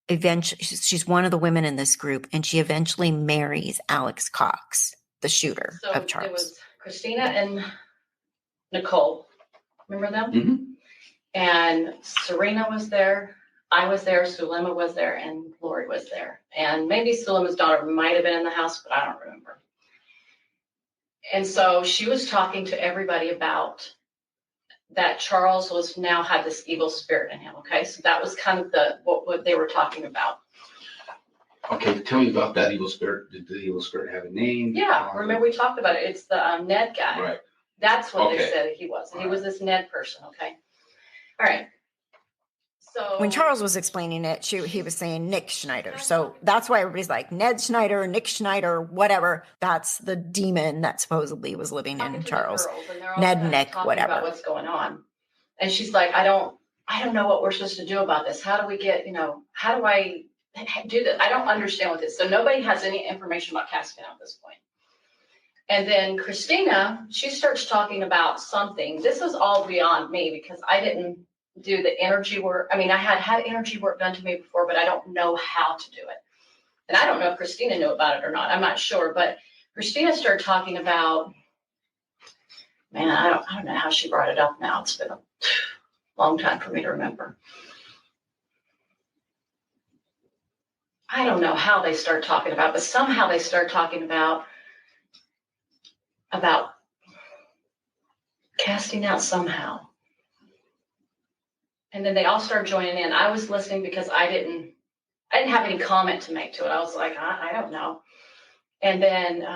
eventually, she's one of the women in this group, and she eventually marries Alex Cox, the shooter of Charles. It was Christina and Nicole. Remember them? Mm-hmm. And Serena was there. I was there. Sulema was there, and Lori was there. And maybe Sulema's daughter might have been in the house, but I don't remember. And so she was talking to everybody about that Charles was now had this evil spirit in him. Okay, so that was kind of what they were talking about. Okay, tell me about that evil spirit. Did the evil spirit have a name? Yeah, remember we talked about it. It's the Ned guy. Right. That's what they said he was. He was this Ned person. Okay. All right. So when Charles was explaining it, he was saying Nick Schneider. So that's why everybody's like Ned Schneider, Nick Schneider, whatever. That's the demon that supposedly was living in Charles. Ned, Nick, whatever. About what's going on. And she's like, I don't know what we're supposed to do about this. How do we get, how do I do this? I don't understand what this. So nobody has any information about Caspian at this point. And then Christina, she starts talking about something. This is all beyond me because I didn't do the energy work. I mean, I had energy work done to me before, but I don't know how to do it. And I don't know if Christina knew about it or not. I'm not sure. But Christina started talking about, man, I don't know how she brought it up now. It's been a long time for me to remember. I don't know how they start talking about, but somehow they start talking about casting out somehow. And then they all started joining in. I was listening because I didn't have any comment to make to it. I was like, I don't know. And then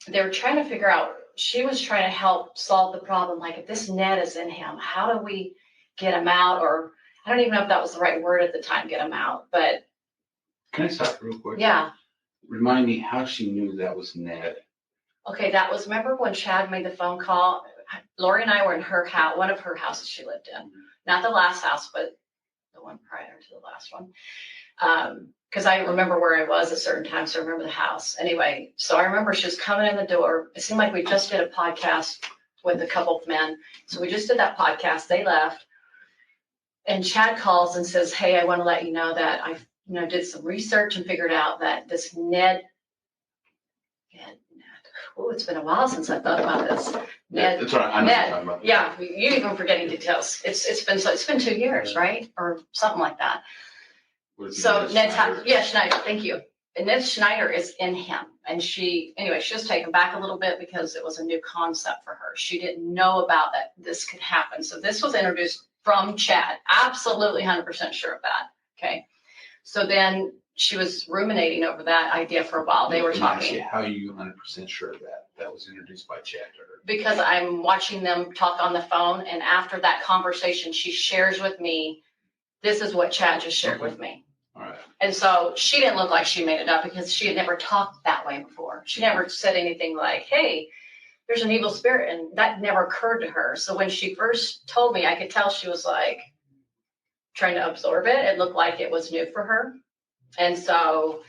they were trying to figure out, she was trying to help solve the problem. Like, if this Ned is in him, how do we get him out? Or I don't even know if that was the right word at the time, get him out. But can I stop real quick? Yeah. Remind me how she knew that was Ned. Okay, that was, remember when Chad made the phone call? Lori and I were in her house, one of her houses she lived in. Not the last house, but the one prior to the last one. Because I remember where I was at certain times, so I remember the house. Anyway, so I remember she was coming in the door. It seemed like we just did a podcast with a couple of men. So we just did that podcast. They left. And Chad calls and says, hey, I want to let you know that I did some research and figured out that this Ned. Oh, it's been a while since I thought about this. Ned, that's right. I know what you're talking about. Yeah, you even forgetting details. It's been 2 years, right, or something like that. So Ned's Schneider. Thank you. And Ned Schneider is in him, and she was taken back a little bit because it was a new concept for her. She didn't know about that this could happen. So this was introduced from Chad. Absolutely 100% sure of that. Okay. So then she was ruminating over that idea for a while. They were talking. How are you 100% sure of that? That was introduced by Chad to her. Because I'm watching them talk on the phone, and after that conversation, she shares with me, this is what Chad just shared with me. All right. And so she didn't look like she made it up because she had never talked that way before. She never said anything like, hey, there's an evil spirit, and that never occurred to her. So when she first told me, I could tell she was like trying to absorb it. It looked like it was new for her. And so,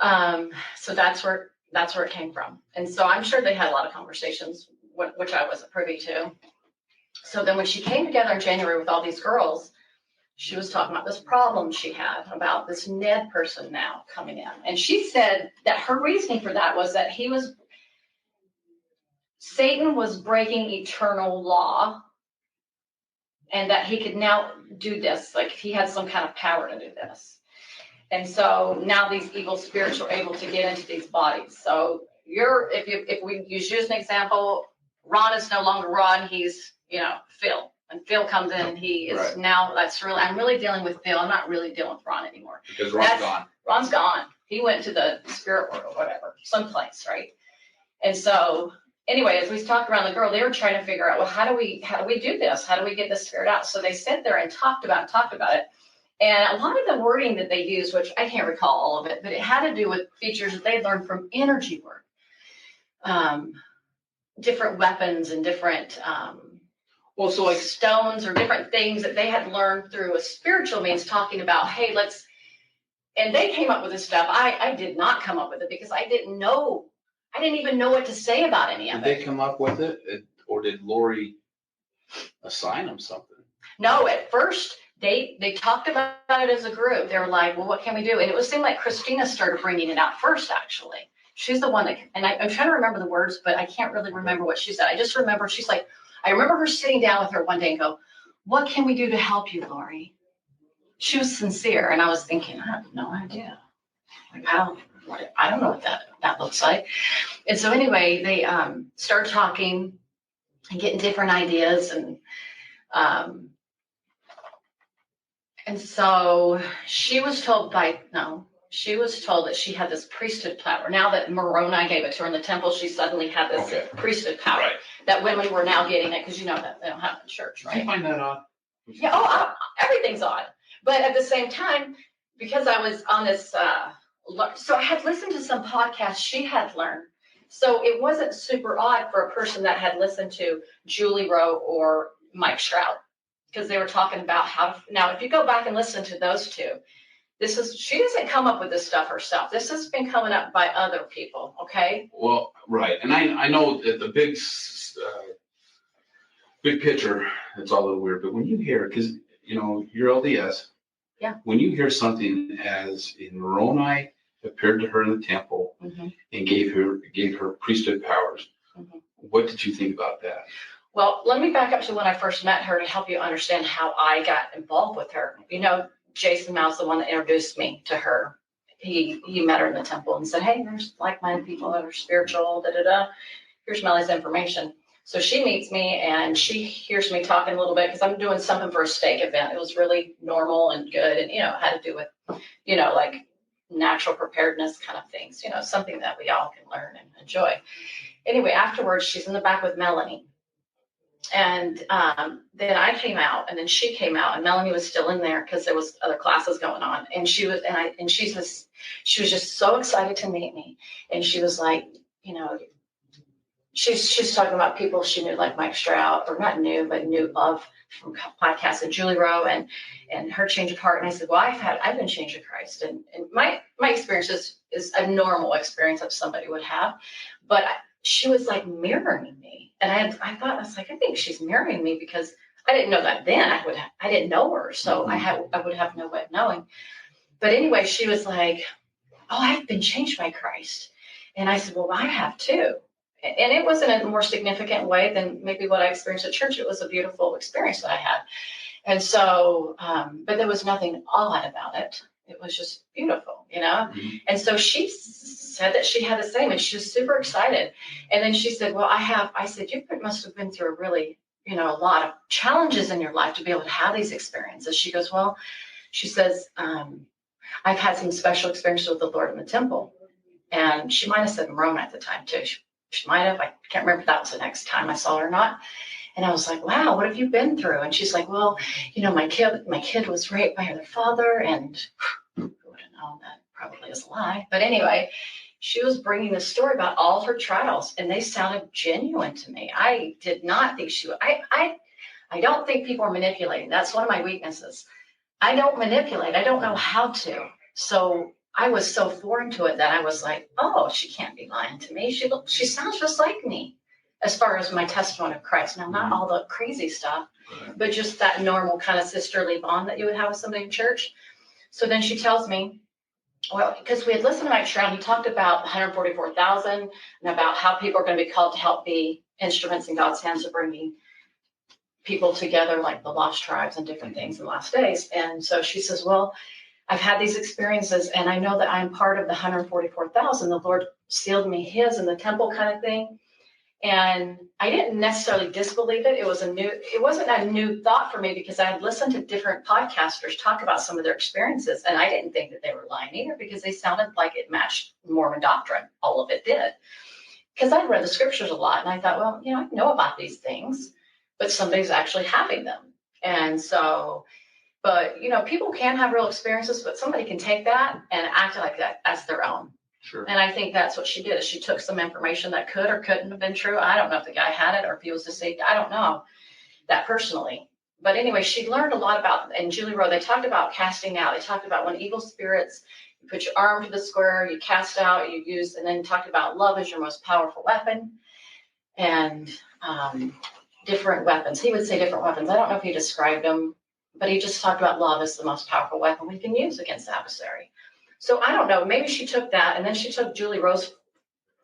so that's where it came from. And so I'm sure they had a lot of conversations, which I wasn't privy to. So then when she came together in January with all these girls, she was talking about this problem she had about this Ned person now coming in. And she said that her reasoning for that was that Satan was breaking eternal law, and that he could now do this, like he had some kind of power to do this. And so now these evil spirits are able to get into these bodies. So if we use you as an example, Ron is no longer Ron, he's, Phil. And Phil comes in and he is now, I'm really dealing with Phil. I'm not really dealing with Ron anymore. Because Ron's gone. Ron's gone. He went to the spirit world or whatever, someplace, right? And so anyway, as we talked around the girl, they were trying to figure out, well, how do we do this? How do we get this spirit out? So they sat there and talked about it. And a lot of the wording that they used, which I can't recall all of it, but it had to do with features that they learned from energy work, different weapons and different, so like stones or different things that they had learned through a spiritual means, talking about, hey, and they came up with this stuff. I did not come up with it because I didn't even know what to say about any of it. Did they come up with it, or did Lori assign them something? No, at first they talked about it as a group. They were like, well, what can we do? And it seemed like Christina started bringing it out first, actually. She's the one that, and I'm trying to remember the words, but I can't really remember what she said. I just remember she's like, I remember her sitting down with her one day and go, what can we do to help you, Lori? She was sincere. And I was thinking, I have no idea. Like, I don't know what that looks like. And so anyway, they started talking and getting different ideas. And so she was told that she had this priesthood power. Now that Moroni gave it to her in the temple, she suddenly had this priesthood power that women were now getting it, because you know that they don't have it in church, right? Did you find that odd? Yeah, everything's odd. But at the same time, because I was on this, so I had listened to some podcasts she had learned. So it wasn't super odd for a person that had listened to Julie Rowe or Mike Stroud, because they were talking about now, if you go back and listen to those two, she doesn't come up with this stuff herself. This has been coming up by other people, okay? Well, right. And I know that the big picture, it's all a little weird, but when you hear, because, you're LDS. Yeah. When you hear something as in Moroni appeared to her in the temple and gave her priesthood powers, what did you think about that? Well, let me back up to when I first met her to help you understand how I got involved with her. Jason Mou's the one that introduced me to her. He met her in the temple and said, hey, there's like-minded people that are spiritual, Here's Melly's information. So she meets me and she hears me talking a little bit, because I'm doing something for a stake event. It was really normal and good. And, it had to do with, like natural preparedness kind of things, something that we all can learn and enjoy. Anyway, afterwards, she's in the back with Melanie. And then I came out, and then she came out, and Melanie was still in there because there was other classes going on. And she was just so excited to meet me. And she was like, she's talking about people she knew, like Mike Stroud, or not knew, but knew of from podcasts, and Julie Rowe and her change of heart. And I said, well, I've been changed to Christ. And my experience is a normal experience that somebody would have. But she was like mirroring me. And I think she's mirroring me, because I didn't know that then. I didn't know her. So I would have no way of knowing. But anyway, she was like, oh, I've been changed by Christ. And I said, well, I have too. And it wasn't in a more significant way than maybe what I experienced at church. It was a beautiful experience that I had. And so, but there was nothing odd about it. It was just beautiful, And so she said that she had the same, and she was super excited. And then she said, well, I said, you must have been through a really, a lot of challenges in your life to be able to have these experiences. She goes, well, she says, I've had some special experiences with the Lord in the temple. And she might have said Moroni at the time too. She might have. I can't remember if that was the next time I saw her or not. And I was like, wow, what have you been through? And she's like, well, my kid was raped by her father, and who would have known that probably is a lie. But anyway, she was bringing the story about all her trials, and they sounded genuine to me. I did not think she would. I don't think people are manipulating. That's one of my weaknesses. I don't manipulate. I don't know how to. So I was so foreign to it that I was like, oh, she can't be lying to me. She sounds just like me, as far as my testimony of Christ. Now, not all the crazy stuff, but just that normal kind of sisterly bond that you would have with somebody in church. So then she tells me, well, because we had listened to Mike Stroud, he talked about 144,000 and about how people are going to be called to help be instruments in God's hands of bringing people together, like the lost tribes and different things in the last days. And so she says, well, I've had these experiences, and I know that I'm part of the 144,000. The Lord sealed me his in the temple kind of thing. And I didn't necessarily disbelieve it. It wasn't a new thought for me, because I had listened to different podcasters talk about some of their experiences, and I didn't think that they were lying either, because they sounded like it matched Mormon doctrine. All of it did. Because I'd read the scriptures a lot, and I thought, well, I know about these things, but somebody's actually having them. And so, but, people can have real experiences, but somebody can take that and act like that as their own. Sure. And I think that's what she did, is she took some information that could or couldn't have been true. I don't know if the guy had it or if he was deceived. I don't know that personally. But anyway, she learned a lot about, and Julie Rowe, they talked about casting out. They talked about when evil spirits, you put your arm to the square, you cast out, you use, and then talked about love as your most powerful weapon, and different weapons. He would say different weapons. I don't know if he described them, but he just talked about love as the most powerful weapon we can use against the adversary. So I don't know, maybe she took that, and then she took Julie Rose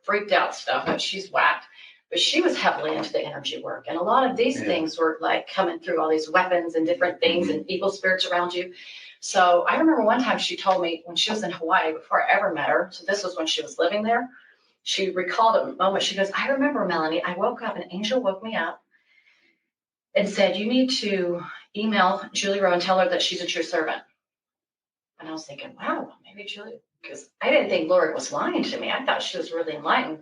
freaked out stuff, and she's whacked, but she was heavily into the energy work. And a lot of these things were like coming through all these weapons and different things and evil spirits around you. So I remember one time she told me when she was in Hawaii, before I ever met her, so this was when she was living there, she recalled a moment. She goes, I remember, Melanie, I woke up, an angel woke me up and said, you need to email Julie Rowe and tell her that she's a true servant. And I was thinking, wow, maybe Julie, because I didn't think Lori was lying to me. I thought she was really enlightened.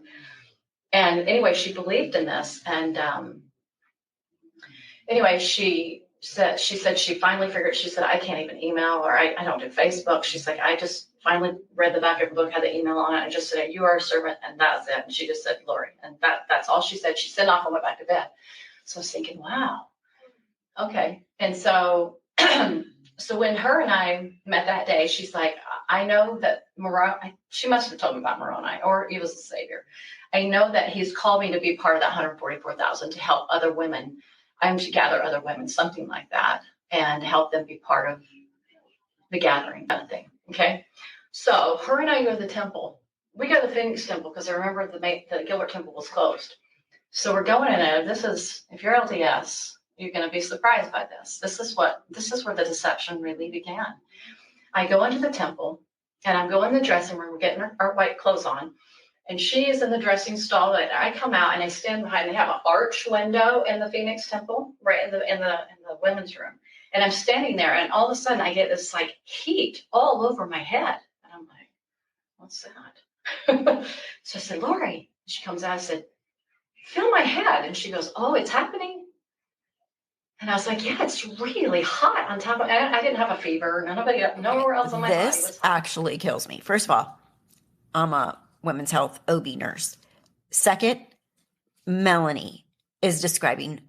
And anyway, she believed in this. And anyway, she said she finally figured, she said, I can't even email, or I don't do Facebook. She's like, I just finally read the back of the book, had the email on it, and just said, you are a servant, and that's it. And she just said, Lori. And that's all she said. She sent off and went back to bed. So I was thinking, wow, okay. And so so when her and I met that day, she's like, I know that Moroni, she must have told me about Moroni, or he was the savior. I know that he's called me to be part of that 144,000 to help other women. I'm to gather other women, something like that, and help them be part of the gathering kind of thing. Okay. So her and I go to the temple. We go to the Phoenix temple because I remember the Gilbert temple was closed. So we're going in there. This is, if you're LDS, you're going to be surprised by this. This is where the deception really began. I go into the temple and I'm going in the dressing room. We're getting our white clothes on, and she is in the dressing stall. And I come out and I stand behind. They have an arch window in the Phoenix temple, right in the women's room. And I'm standing there, and all of a sudden I get this like heat all over my head, and I'm like, "What's that?" So I said, "Lori." She comes out. I said, "Feel my head," and she goes, "Oh, it's happening." And I was like, yeah, it's really hot on top of, I didn't have a fever. Nowhere else on my body was hot. This actually kills me. First of all, I'm a women's health OB nurse. Second, Melanie is describing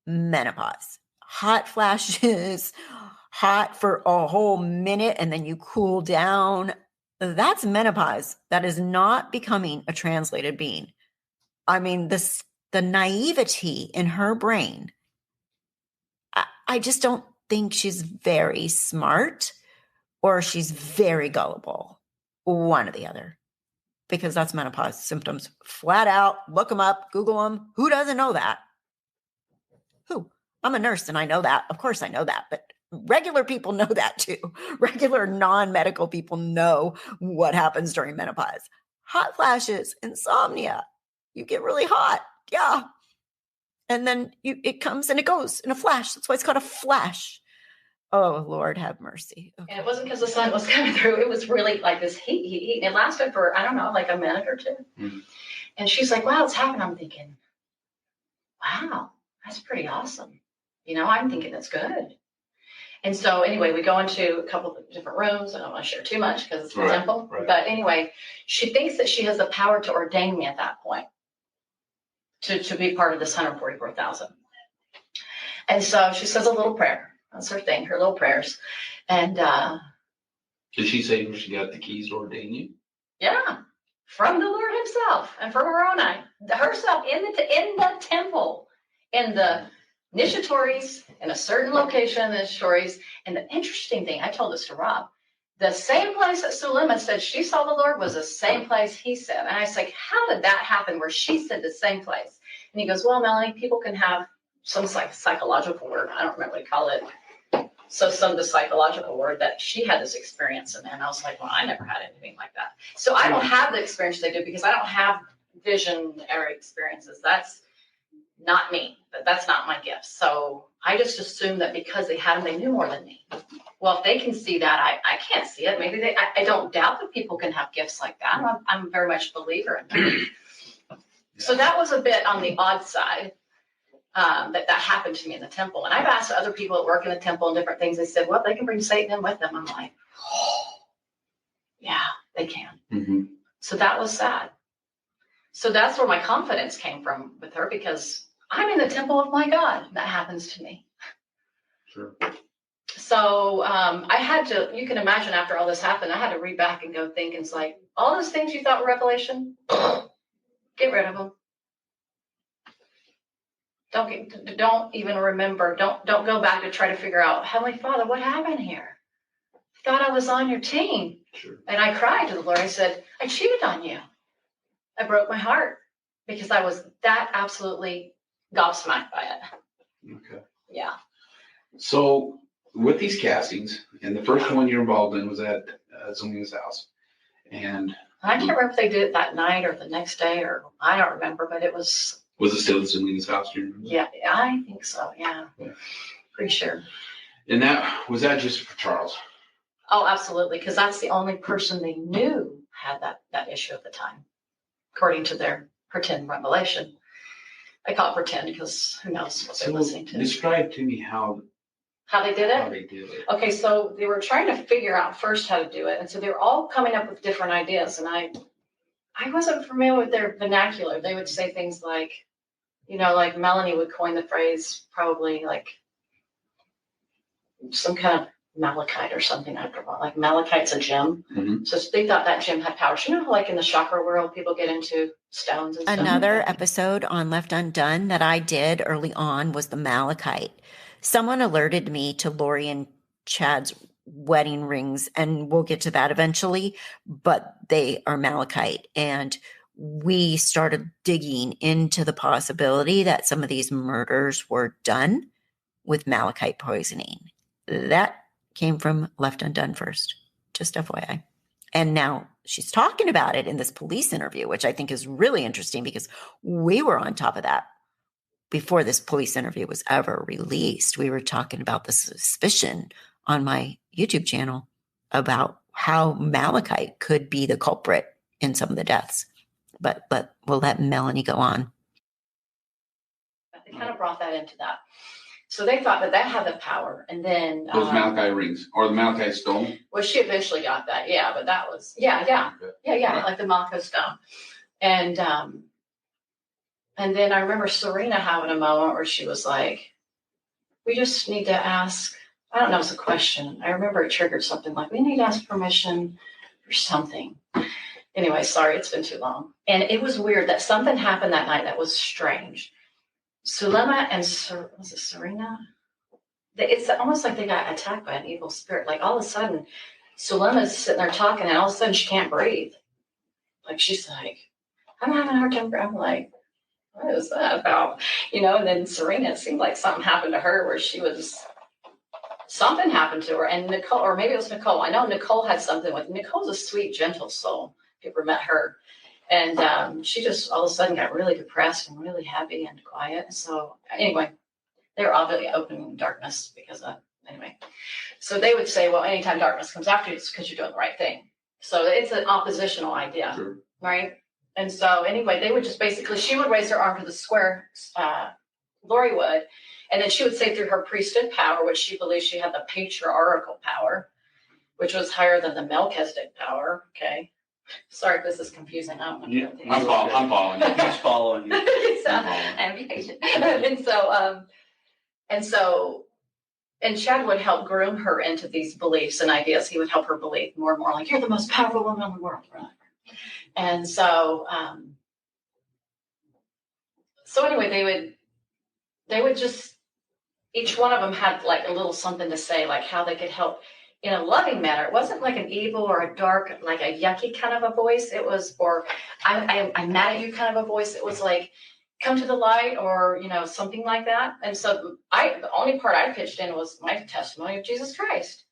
menopause. Hot flashes, hot for a whole minute, and then you cool down. That's menopause. That is not becoming a translated being. I mean, the naivety in her brain, I just don't think she's very smart, or she's very gullible. One or the other. Because that's menopause symptoms. Flat out. Look them up. Google them. Who doesn't know that? Who? I'm a nurse and I know that. Of course I know that. But regular people know that too. Regular non-medical people know what happens during menopause. Hot flashes, insomnia. You get really hot. Yeah. And then it comes and it goes in a flash. That's why it's called a flash. Oh, Lord, have mercy. Okay. And it wasn't because the sun was coming through. It was really like this heat. It lasted for, I don't know, like a minute or two. Mm-hmm. And she's like, wow, it's happening. I'm thinking, wow, that's pretty awesome. I'm thinking that's good. And so anyway, we go into a couple of different rooms. I don't want to share too much because it's a temple. Right. But anyway, she thinks that she has the power to ordain me at that point. To be part of this 144,000. And so she says a little prayer. That's her thing, her little prayers. And did she say she got the keys to ordain you? Yeah, from the Lord himself and from Moroni, herself in the temple, in the initiatories, in a certain location in the initiatories. And the interesting thing, I told this to Rob, the same place that Sulema said she saw the Lord was the same place he said. And I was like, how did that happen where she said the same place? And he goes, well, Melanie, people can have some psychological word. I don't remember what to call it. So the psychological word that she had this experience in. And I was like, well, I never had anything like that. So I don't have the experience they do because I don't have visionary experiences. That's not me. That's not my gift. So I just assumed that because they had them, they knew more than me. Well, if they can see that, I can't see it. Maybe I don't doubt that people can have gifts like that. I'm very much a believer in that. So that was a bit on the odd side that happened to me in the temple. And I've asked other people that work in the temple and different things. They said, well, they can bring Satan in with them. I'm like, oh, yeah, they can. Mm-hmm. So that was sad. So that's where my confidence came from with her, because I'm in the temple of my God. That happens to me. Sure. So I had to, you can imagine after all this happened, I had to read back and go think, and it's like, all those things you thought were revelation, get rid of them. Don't even remember. Don't go back to try to figure out, Heavenly Father, what happened here? I thought I was on your team. Sure. And I cried to the Lord. I said, I cheated on you. I broke my heart because I was that absolutely gobsmacked by it. Okay. Yeah. So with these castings, and the first one you're involved in was at Zelina's house. And I can't remember if they did it that night or the next day, or I don't remember, but it was. Was it still at Zelina's house? Do you remember? Yeah, I think so. Yeah. Pretty sure. And was that just for Charles? Oh, absolutely. Because that's the only person they knew had that issue at the time, according to their pretend revelation. I call it pretend because who knows what they're listening to. Describe to me how they did it? How they did it. Okay, so they were trying to figure out first how to do it. And so they were all coming up with different ideas. And I wasn't familiar with their vernacular. They would say things like, like Melanie would coin the phrase probably like some kind of malachite or something. I forgot. Like malachite's a gem. Mm-hmm. So they thought that gem had power. So, like in the chakra world, people get into stones and stuff. Another episode on Left Undone that I did early on was the malachite. Someone alerted me to Lori and Chad's wedding rings, and we'll get to that eventually, but they are malachite. And we started digging into the possibility that some of these murders were done with malachite poisoning. That came from Left Undone first, just FYI. And now she's talking about it in this police interview, which I think is really interesting because we were on top of that before this police interview was ever released. We were talking about the suspicion on my YouTube channel about how malachite could be the culprit in some of the deaths. But we'll let Melanie go on. They kind of brought that into that. So they thought that had the power. And then those malachite rings or the malachite stone. Well, she eventually got that. Yeah, but that was yeah, right. Like the malachite stone. And then I remember Serena having a moment where she was like, we just need to ask, I don't know, it's a question. I remember it triggered something like, we need to ask permission for something. Anyway, sorry, it's been too long. And it was weird that something happened that night that was strange. Sulema and was it Serena? It's almost like they got attacked by an evil spirit. Like all of a sudden, Sulema's sitting there talking, and all of a sudden she can't breathe. Like she's like, I'm having a hard time breathing. I'm like, what is that about? And then Serena, it seemed like something happened to her where something happened to her. And Nicole, or maybe it was Nicole. I know Nicole had something with Nicole's a sweet, gentle soul. If you ever met her. And she just all of a sudden got really depressed and really heavy and quiet. So anyway, they were obviously opening darkness because of, anyway. So they would say, well, anytime darkness comes after you, it's because you're doing the right thing. So it's an oppositional idea, sure. Right? And so anyway, they would just basically, she would raise her arm to the square, Lori would, and then she would say through her priesthood power, which she believed she had the patriarchal power, which was higher than the Melchizedek power, okay? Sorry if this is confusing. I'm following you. He's following you. I'm be patient. And Chad would help groom her into these beliefs and ideas. He would help her believe more and more, like, you're the most powerful woman in the world, right? And so anyway, they would just, each one of them had like a little something to say, like how they could help in a loving manner. It wasn't like an evil or a dark, like a yucky kind of a voice. It was, or I'm mad at you kind of a voice. It was like, come to the light, or, something like that. And so the only part I pitched in was my testimony of Jesus Christ.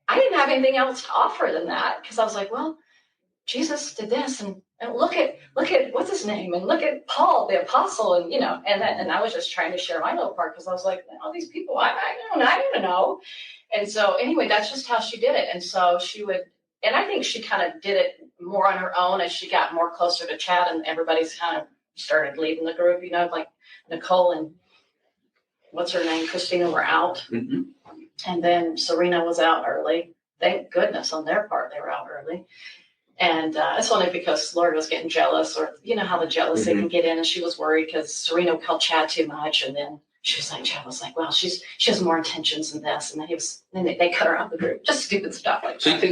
I didn't have anything else to offer than that, because I was like, well, Jesus did this, and look at what's his name, and look at Paul the apostle, and and I was just trying to share my little part, because I was like, all these people, I don't know. And so anyway, that's just how she did it. And so she would, and I think she kind of did it more on her own as she got more closer to Chad, and everybody's kind of started leaving the group, like Nicole and what's her name, Christina, were out. Mm-hmm. And then Serena was out early. Thank goodness on their part, they were out early. And it's only because Lori was getting jealous, or how the jealousy can get in, and she was worried because Serena called Chad too much, and then she was like, Chad was like, well, she has more intentions than this, and then they cut her out of the group, just stupid stuff like that. So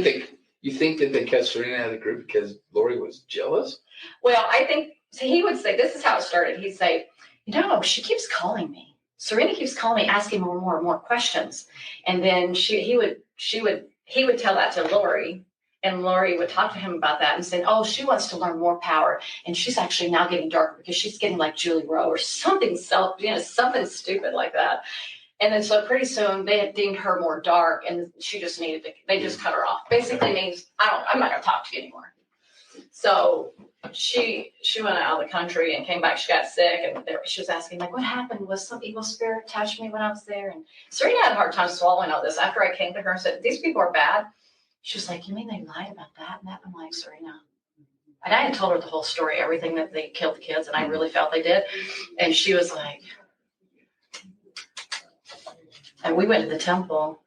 you think that they cut Serena out of the group because Lori was jealous? Well, I think he would say, this is how it started. He'd say, no, she keeps calling me. Serena keeps calling me, asking more and more questions. And then he would tell that to Lori, and Lori would talk to him about that and say, oh, she wants to learn more power. And she's actually now getting darker because she's getting like Julie Rowe or something something stupid like that. And then so pretty soon they had deemed her more dark, and she just they just cut her off. Basically means, I'm not going to talk to you anymore. So she went out of the country and came back. She got sick, and she was asking, like, what happened? Was some evil spirit touch me when I was there? And Serena had a hard time swallowing all this. After I came to her and said, these people are bad, she was like, you mean they lied about that and that? I'm like, Serena. And I had told her the whole story, everything that they killed the kids, and I really felt they did. And she was like, and we went to the temple,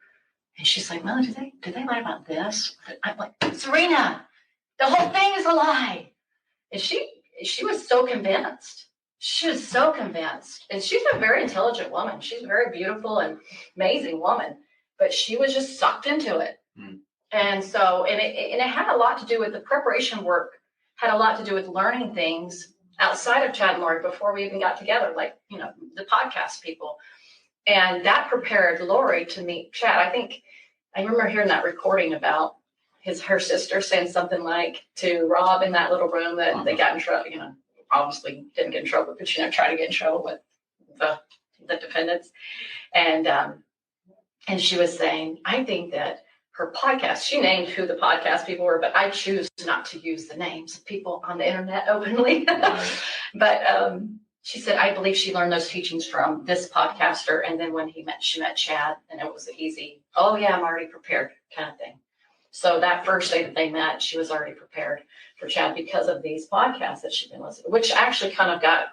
and she's like, Melanie, did they lie about this? I'm like, Serena, the whole thing is a lie. And she was so convinced. She was so convinced. And she's a very intelligent woman. She's a very beautiful and amazing woman. But she was just sucked into it. Mm. And so, and it had a lot to do with the preparation work, had a lot to do with learning things outside of Chad and Lori before we even got together, like, the podcast people. And that prepared Lori to meet Chad. I remember hearing that recording about her sister saying something like to Rob in that little room that they got in trouble, obviously didn't get in trouble, but, tried to get in trouble with the defendants. And she was saying, I think that her podcast, she named who the podcast people were, but I choose not to use the names of people on the internet openly. But she said, I believe she learned those teachings from this podcaster. And then when she met Chad, and it was easy, oh yeah, I'm already prepared kind of thing. So that first day that they met, she was already prepared for Chad because of these podcasts that she'd been listening, which actually kind of got,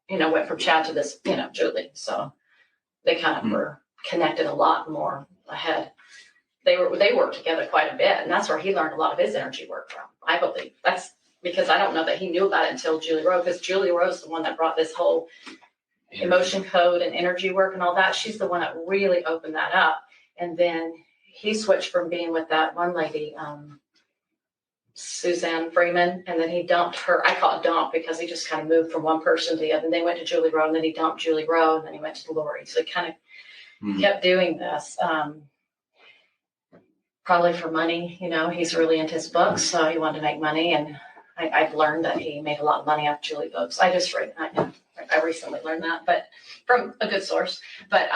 went from Chad to this, Julie. So they kind of were connected a lot more ahead. They worked together quite a bit, and that's where he learned a lot of his energy work from. I believe that's because I don't know that he knew about it until Julie Rowe, because Julie Rowe's the one that brought this whole emotion code and energy work and all that. She's the one that really opened that up. And then he switched from being with that one lady, Suzanne Freeman, and then he dumped her. I call it dump because he just kind of moved from one person to the other. And they went to Julie Rowe, and then he dumped Julie Rowe, and then he went to Lori. So he kind of kept doing this. Probably for money, he's really into his books, so he wanted to make money. And I've learned that he made a lot of money off Julie books. I recently learned that, but from a good source. But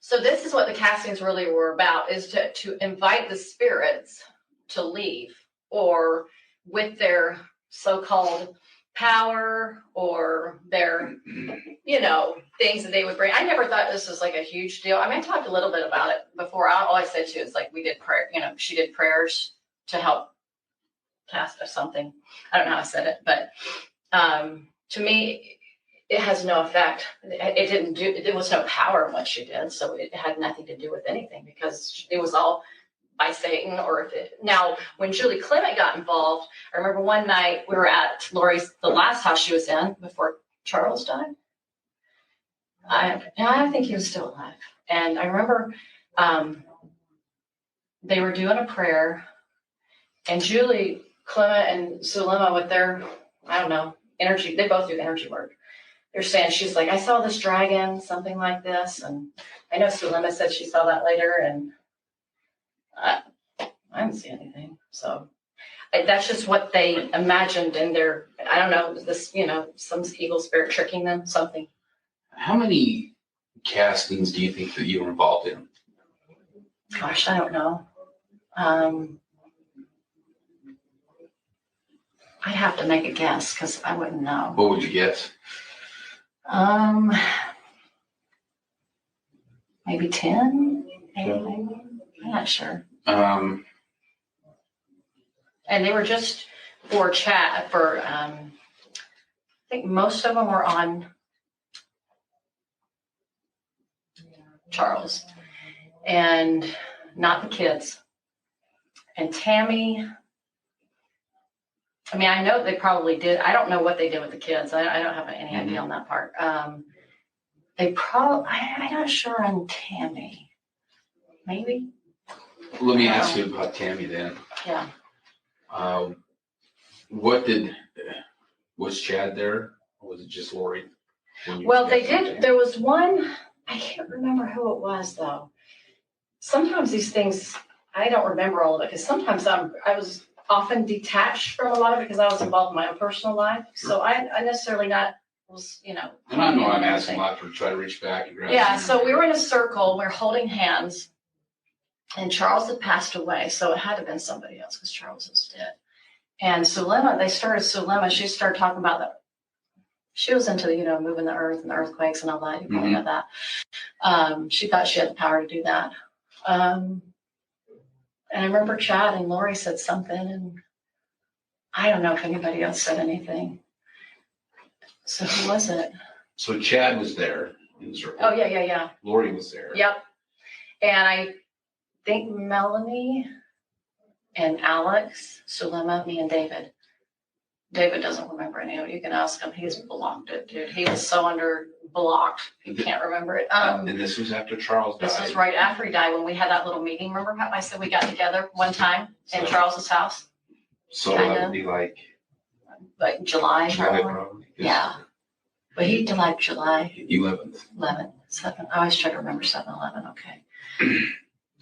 so this is what the castings really were about, is to invite the spirits to leave, or with their so-called power or their, things that they would bring. I never thought this was like a huge deal. I talked a little bit about it before. All I said to is like, we did prayer, she did prayers to help cast or something. I don't know how I said it, but to me, it has no effect. There was no power in what she did. So it had nothing to do with anything, because it was all by Satan. Now, when Julie Clement got involved, I remember one night we were at Lori's, the last house she was in before Charles died. I think he was still alive. And I remember they were doing a prayer, and Julie Clement and Sulema with their, energy, they both do energy work. They're saying, she's like, I saw this dragon, something like this. And I know Sulema said she saw that later, and I didn't see anything. So that's just what they imagined in their, I don't know, this, some evil spirit tricking them, something. How many castings do you think that you were involved in? Gosh, I don't know. I'd have to make a guess because I wouldn't know. What would you guess? Maybe 10? Maybe. I'm not sure. And they were just for chat, I think most of them were on Charles, and not the kids. And Tammy, I know they probably did. I don't know what they did with the kids. I don't have any idea on that part. They probably, I'm not sure on Tammy. Maybe. Let me ask you about Tammy then. Yeah. Was Chad there Or was it just Lori? Well, they did. There was one, I can't remember who it was though. Sometimes these things, I don't remember all of it because sometimes I was often detached from a lot of it because I was involved in my own personal life. So I necessarily was, And I know I'm asking a lot to try to reach back and grab. Yeah, so we were in a circle, we were holding hands, and Charles had passed away, so it had to have been somebody else because Charles was dead. And Sulema, she started talking about that. She was into, moving the earth and the earthquakes and all that. You probably know that. She thought she had the power to do that. And I remember Chad and Lori said something, and I don't know if anybody else said anything. So who was it? So Chad was there in the circle. Oh, yeah. Lori was there. Yep. And I think Melanie and Alex, Sulema, me and David. David doesn't remember any of it. You can ask him. He's blocked it, dude. He was so blocked. He can't remember it. And this was after Charles died. This was right after he died when we had that little meeting. Remember how I said we got together one time in Charles's house? So that would be like July. Probably. Yeah. But he died July 11th. 7. I always try to remember 7/11. Okay.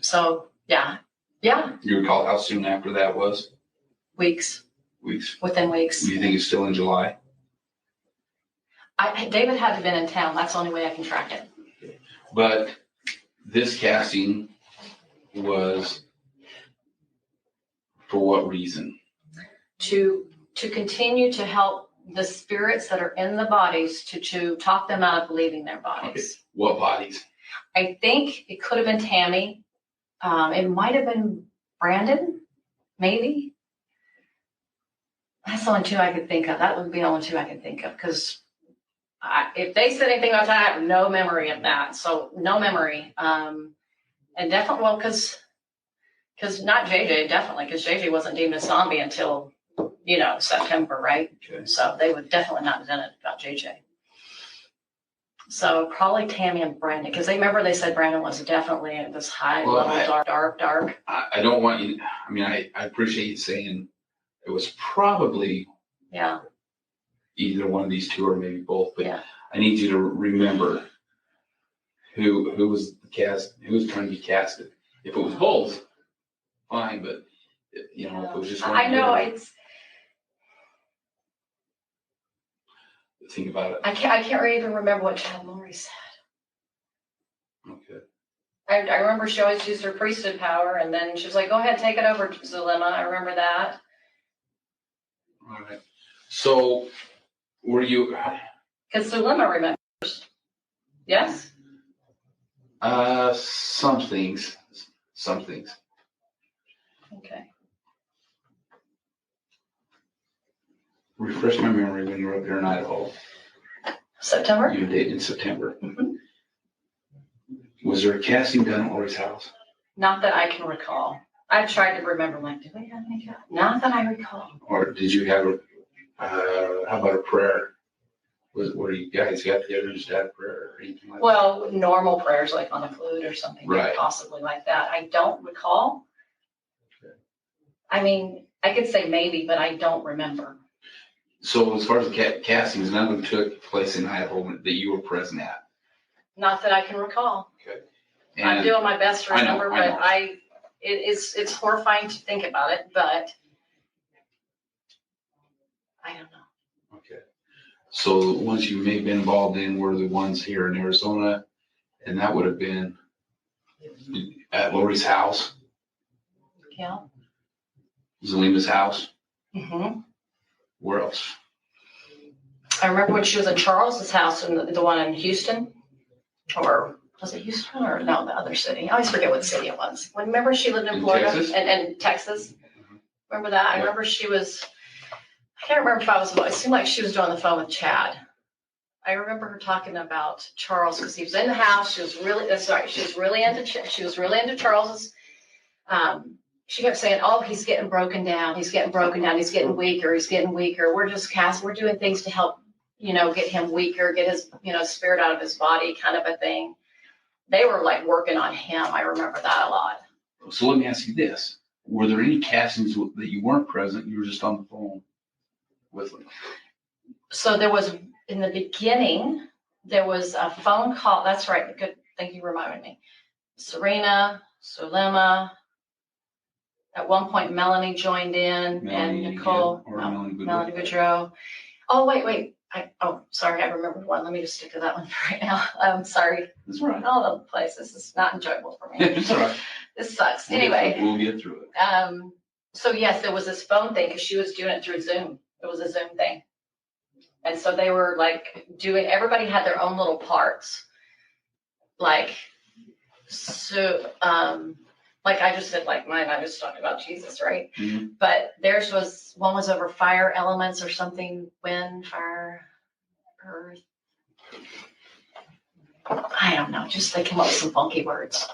So, yeah. You recall how soon after that was? Weeks. Within weeks. Do you think it's still in July? David had to have been in town. That's the only way I can track it. But this casting was for what reason? To continue to help the spirits that are in the bodies to talk them out of leaving their bodies. Okay. What bodies? I think it could have been Tammy. It might have been Brandon, maybe. That's the only two I could think of. That would be the only two I could think of because if they said anything about that, I have no memory of that. So no memory. And definitely, because not JJ, definitely, because JJ wasn't deemed a zombie until, September, right? Okay. So they would definitely not have done it about JJ. So probably Tammy and Brandon, because they said Brandon was definitely at this high level, dark. I don't want you, I appreciate you saying it was probably either one of these two or maybe both, but I need you to remember who was who was trying to be casted. If it was both, fine, but if it was just one. I know it's. Think about it. I can't even remember what Chad Lori said. Okay. I remember she always used her priesthood power, and then she was like, "Go ahead, take it over, Zulema." I remember that. All right. So, were you? Because Zulema remembers. Yes. Some things. Okay. Refresh my memory when you were up here in Idaho. September? You dated in September. Mm-hmm. Was there a casting done at Lori's house? Not that I can recall. I tried to remember, did we have any? Not that I recall. Or did you have how about a prayer? Were you guys got together and just had a prayer or anything like that? Well, normal prayers like on a flute or something, right. Possibly like that. I don't recall. Okay. I could say maybe, but I don't remember. So as far as the castings, none of them took place in Idaho that you were present at? Not that I can recall. Okay. I'm doing my best to remember, but it's horrifying to think about it, but I don't know. Okay. So the ones you may have been involved in were the ones here in Arizona, and that would have been at Lori's house. Yeah. Zulima's house. Mm-hmm. Where else? I remember when she was at Charles's house in the one in Houston, or was it Houston or no, the other city? I always forget what city it was. Remember she lived in Florida and Texas. Mm-hmm. Remember that? Yeah. I remember she was. I can't remember if it seemed like she was doing the phone with Chad. I remember her talking about Charles because he was in the house. She was really into Charles's. She kept saying, "Oh, he's getting broken down. He's getting broken down. He's getting weaker. He's getting weaker. We're doing things to help, get him weaker, get his, spirit out of his body, kind of a thing." They were like working on him. I remember that a lot. So let me ask you this: were there any castings that you weren't present? You were just on the phone with them. So there was in the beginning, there was a phone call. That's right. Good. Thank you for reminding me. Serena, Sulema. At one point, Melanie joined in, and Nicole, Melanie Boudreau. Oh, wait. Sorry, I remembered one. Let me just stick to that one right now. I'm sorry. That's all right. All over the place. This is not enjoyable for me. It's all right. This sucks. We'll get through it. So yes, there was this phone thing because she was doing it through Zoom. It was a Zoom thing. And so they were like everybody had their own little parts. Like I just said, like mine, I just talked about Jesus, right? Mm-hmm. But theirs one was over fire elements or something, wind, fire, earth. I don't know, just they came up with some funky words.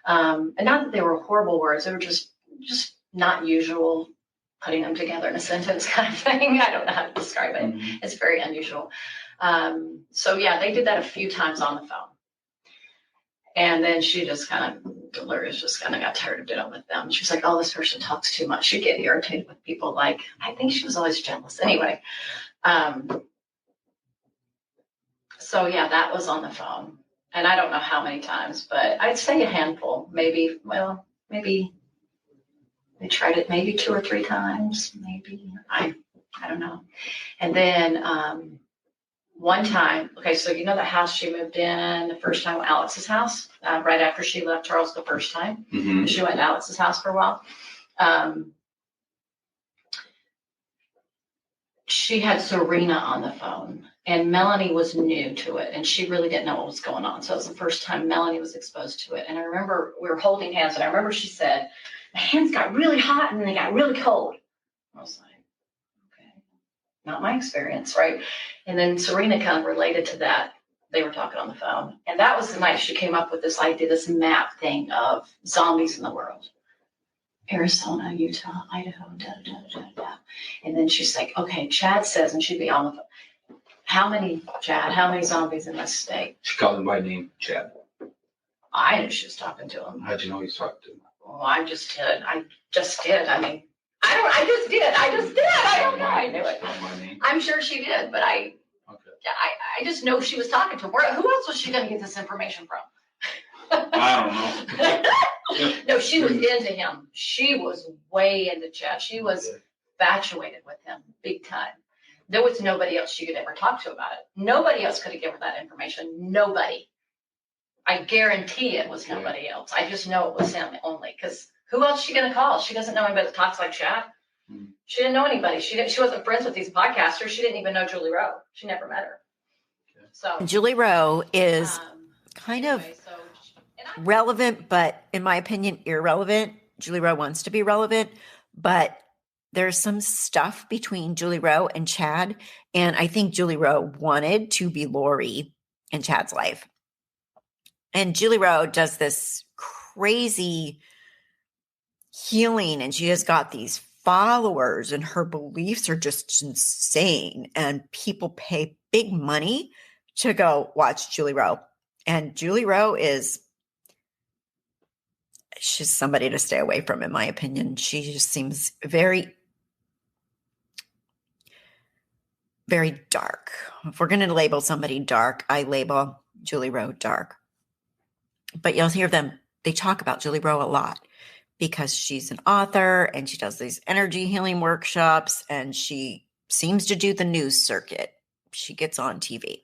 And not that they were horrible words, they were just not usual, putting them together in a sentence kind of thing. I don't know how to describe it. Mm-hmm. It's very unusual. So yeah, they did that a few times on the phone. And then she just Lori just kind of got tired of dealing with them. She's like, oh, this person talks too much. She'd get irritated with people. Like, I think she was always jealous. Anyway. So yeah, that was on the phone. And I don't know how many times, but I'd say a handful, maybe they tried it maybe 2 or 3 times, maybe, I don't know. And then, one time, okay, so you know the house she moved in the first time, Alex's house, right after she left Charles the first time. Mm-hmm. She went to Alex's house for a while. She had Serena on the phone, and Melanie was new to it, and she really didn't know what was going on. So it was the first time Melanie was exposed to it. And I remember we were holding hands, and I remember she said, my hands got really hot and they got really cold. I was like, not my experience, right? And then Serena kind of related to that. They were talking on the phone. And that was the night she came up with this idea, this map thing of zombies in the world. Arizona, Utah, Idaho, da. And then she's like, okay, Chad says, and she'd be on the phone. How many zombies in this state? She called him by name, Chad. I knew she was talking to him. How'd you know he was talking to him? Well, I just did. I mean, I just did. I don't know. I knew it. I'm sure she did, but I just know she was talking to him. Who else was she going to get this information from? I don't know. No, she was into him. She was way into Chad. She was infatuated with him big time. There was nobody else she could ever talk to about it. Nobody else could have given her that information. Nobody. I guarantee it was nobody else. I just know it was him only because who else is she going to call? She doesn't know anybody that talks like Chad. Mm-hmm. She didn't know anybody. She wasn't friends with these podcasters. She didn't even know Julie Rowe. She never met her. So Julie Rowe is relevant, but in my opinion, irrelevant. Julie Rowe wants to be relevant, but there's some stuff between Julie Rowe and Chad. And I think Julie Rowe wanted to be Lori in Chad's life. And Julie Rowe does this crazy healing, and she has got these followers, and her beliefs are just insane. And people pay big money to go watch Julie Rowe. And Julie Rowe she's somebody to stay away from, in my opinion. She just seems very, very dark. If we're going to label somebody dark, I label Julie Rowe dark. But you'll hear them, they talk about Julie Rowe a lot because she's an author and she does these energy healing workshops and she seems to do the news circuit. She gets on TV.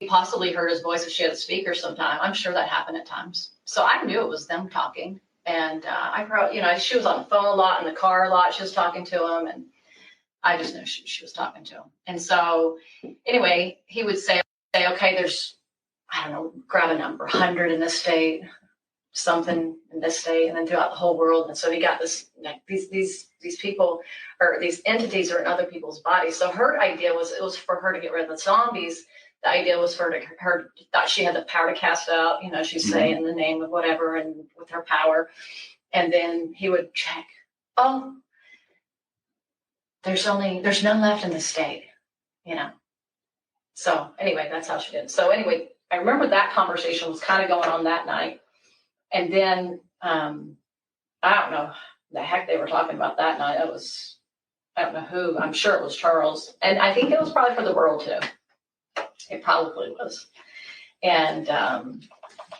Possibly heard his voice if she had a speaker sometime. I'm sure that happened at times. So I knew it was them talking. And I probably, she was on the phone a lot, in the car a lot. She was talking to him, and I just knew she was talking to him. And so anyway, he would say, okay, there's, I don't know, grab a number, 100 in this state, something in this state, and then throughout the whole world. And so he got this, like, these people, or these entities are in other people's bodies. So her idea was, it was for her to get rid of the zombies. The idea was for her thought she had the power to cast out, she'd say in the name of whatever and with her power. And then he would check, oh, there's none left in the state, So anyway, that's how she did. So anyway, I remember that conversation was kind of going on that night. And then, I don't know, the heck they were talking about that night. I don't know who. I'm sure it was Charles. And I think it was probably for the world too. It probably was. And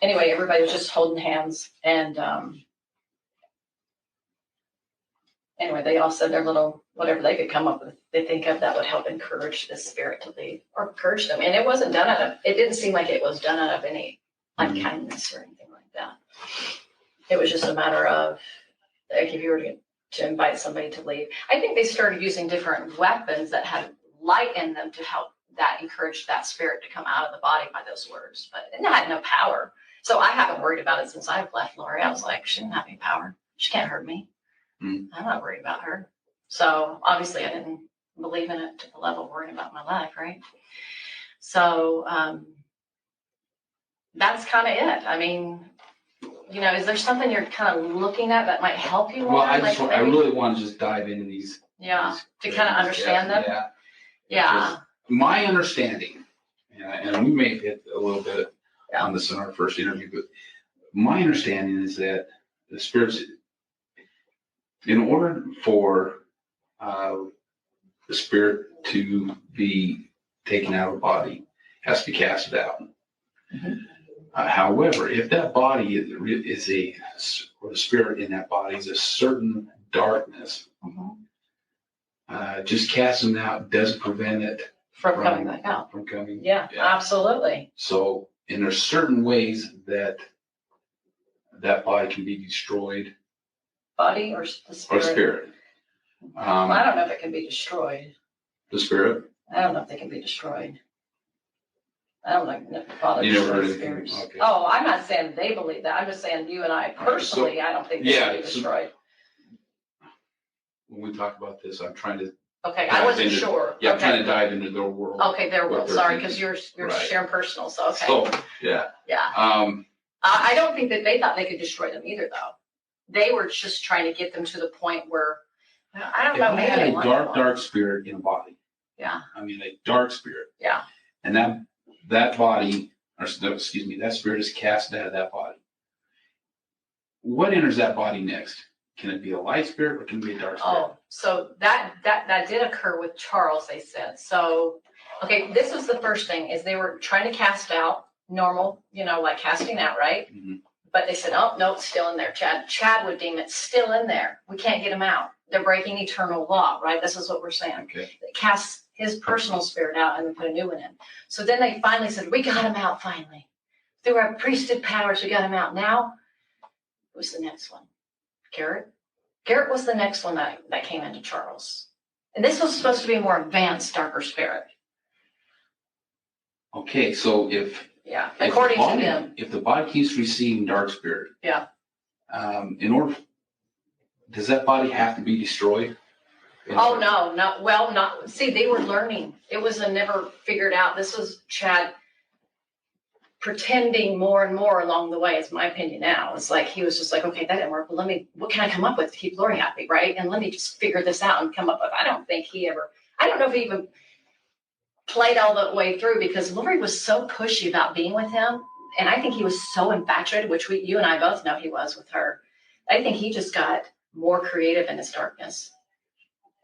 anyway, everybody was just holding hands. And anyway, they all said their little, whatever they could come up with, they think of that would help encourage the spirit to leave or encourage them. And it wasn't done out of, it didn't seem like it was done out of any unkindness or anything like that. It was just a matter of, like, if you were to invite somebody to leave. I think they started using different weapons that had light in them to help that encourage that spirit to come out of the body by those words. But it had no power. So I haven't worried about it since I've left Lori. I was like, she didn't have any power. She can't hurt me. I'm not worried about her. So obviously I didn't believe in it to the level of worrying about my life, right? So that's kind of it. I mean, is there something you're kind of looking at that might help you? Well, I really want to just dive into these. Yeah, to kind of understand them. Yeah. My understanding, and we may have hit a little bit on this in our first interview, but my understanding is that the spirits, in order for the spirit to be taken out of the body, has to be casted out. However, if that body or the spirit in that body is a certain darkness, just casting them out doesn't prevent it from coming back out. From coming. Yeah, absolutely. So, and there's certain ways that body can be destroyed. Body or the spirit? Or spirit. I don't know if it can be destroyed. The spirit? I don't know if they can be destroyed. I don't know if the Father you never heard destroys spirits. Okay. Oh, I'm not saying they believe that. I'm just saying you and I personally, I don't think they can be destroyed. When we talk about this, I'm trying to. Okay, I wasn't sure. Yeah, I'm trying to dive into their world. Okay, their world. Sorry, because you're sharing personal. So okay. So yeah. Yeah. I don't think that they thought they could destroy them either, though. They were just trying to get them to the point where I don't know. Maybe had a dark spirit in a body. Yeah. I mean, a dark spirit. Yeah. And that body, or excuse me, that spirit is cast out of that body. What enters that body next? Can it be a light spirit or can it be a dark spirit? Oh, so that did occur with Charles, they said. So, okay, this was the first thing, is they were trying to cast out normal, like casting out, right? But they said, oh, no, it's still in there. Chad would deem it's still in there. We can't get him out. They're breaking eternal law, right? This is what we're saying. Okay. They cast his personal spirit out and then put a new one in. So then they finally said, we got him out finally. Through our priesthood powers, we got him out. Now, who's the next one? Garrett? Garrett was the next one that came into Charles. And this was supposed to be a more advanced, darker spirit. Okay, so according to them. If the body keeps receiving dark spirit, does that body have to be destroyed? Oh, no, see, they were learning. It was a never figured out. This was Chad pretending more and more along the way. It's my opinion now. It's like, he was just like, okay, that didn't work, but what can I come up with to keep Lori happy, right? And let me just figure this out and come up with, I don't know if he even played all the way through, because Lori was so pushy about being with him. And I think he was so infatuated, which you and I both know he was with her. I think he just got more creative in his darkness.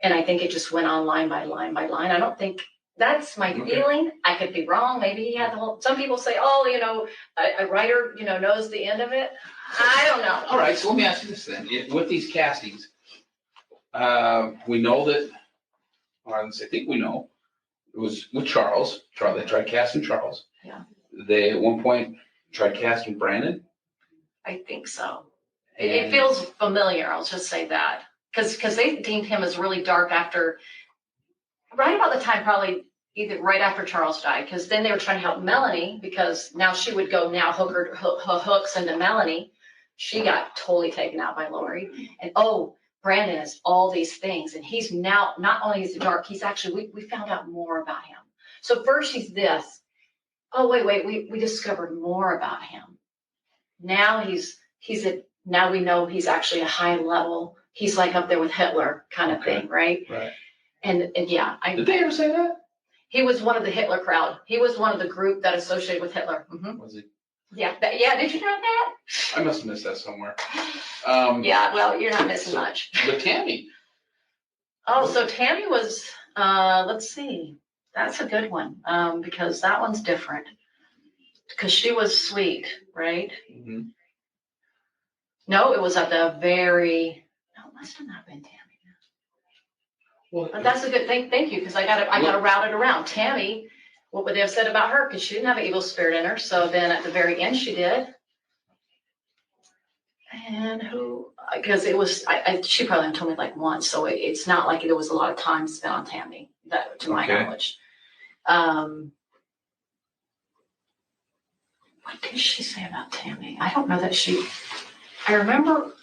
And I think it just went on line by line by line. I don't think that's my feeling. I could be wrong. Maybe he had some people say, oh, a writer, knows the end of it. I don't know. All right. So let me ask you this then. With these castings, we know that, I think we know, it was with Charles. They tried casting Charles. Yeah. They, at one point, tried casting Brandon. I think so. It feels familiar. I'll just say that. Because they deemed him as really dark right about the time, probably either right after Charles died, because then they were trying to help Melanie, because now she would go hooks into Melanie. She got totally taken out by Lori. And Brandon is all these things. And he's now, not only is he dark, he's actually, we found out more about him. So first he's this. Oh, wait, we discovered more about him. Now now we know he's actually a high level. He's like up there with Hitler kind of thing, right? Right. And yeah. Did they ever say that? He was one of the Hitler crowd. He was one of the group that associated with Hitler. Was he? Yeah. Did you know that? I must have missed that somewhere. Yeah. Well, you're not missing much. But Tammy. Oh, so Tammy was. Let's see. That's a good one. Because that one's different. Because she was sweet, right? Mm-hmm. No, it was at the very. No, it must have not been Tammy. Well, but that's a good thing. Thank you, because I got to route it around. Tammy, what would they have said about her? Because she didn't have an evil spirit in her. So then at the very end, she did. And who? Because it was. She probably told me like once, so it's not like there was a lot of time spent on Tammy. That, to my knowledge. What did she say about Tammy? I don't know that she. I remember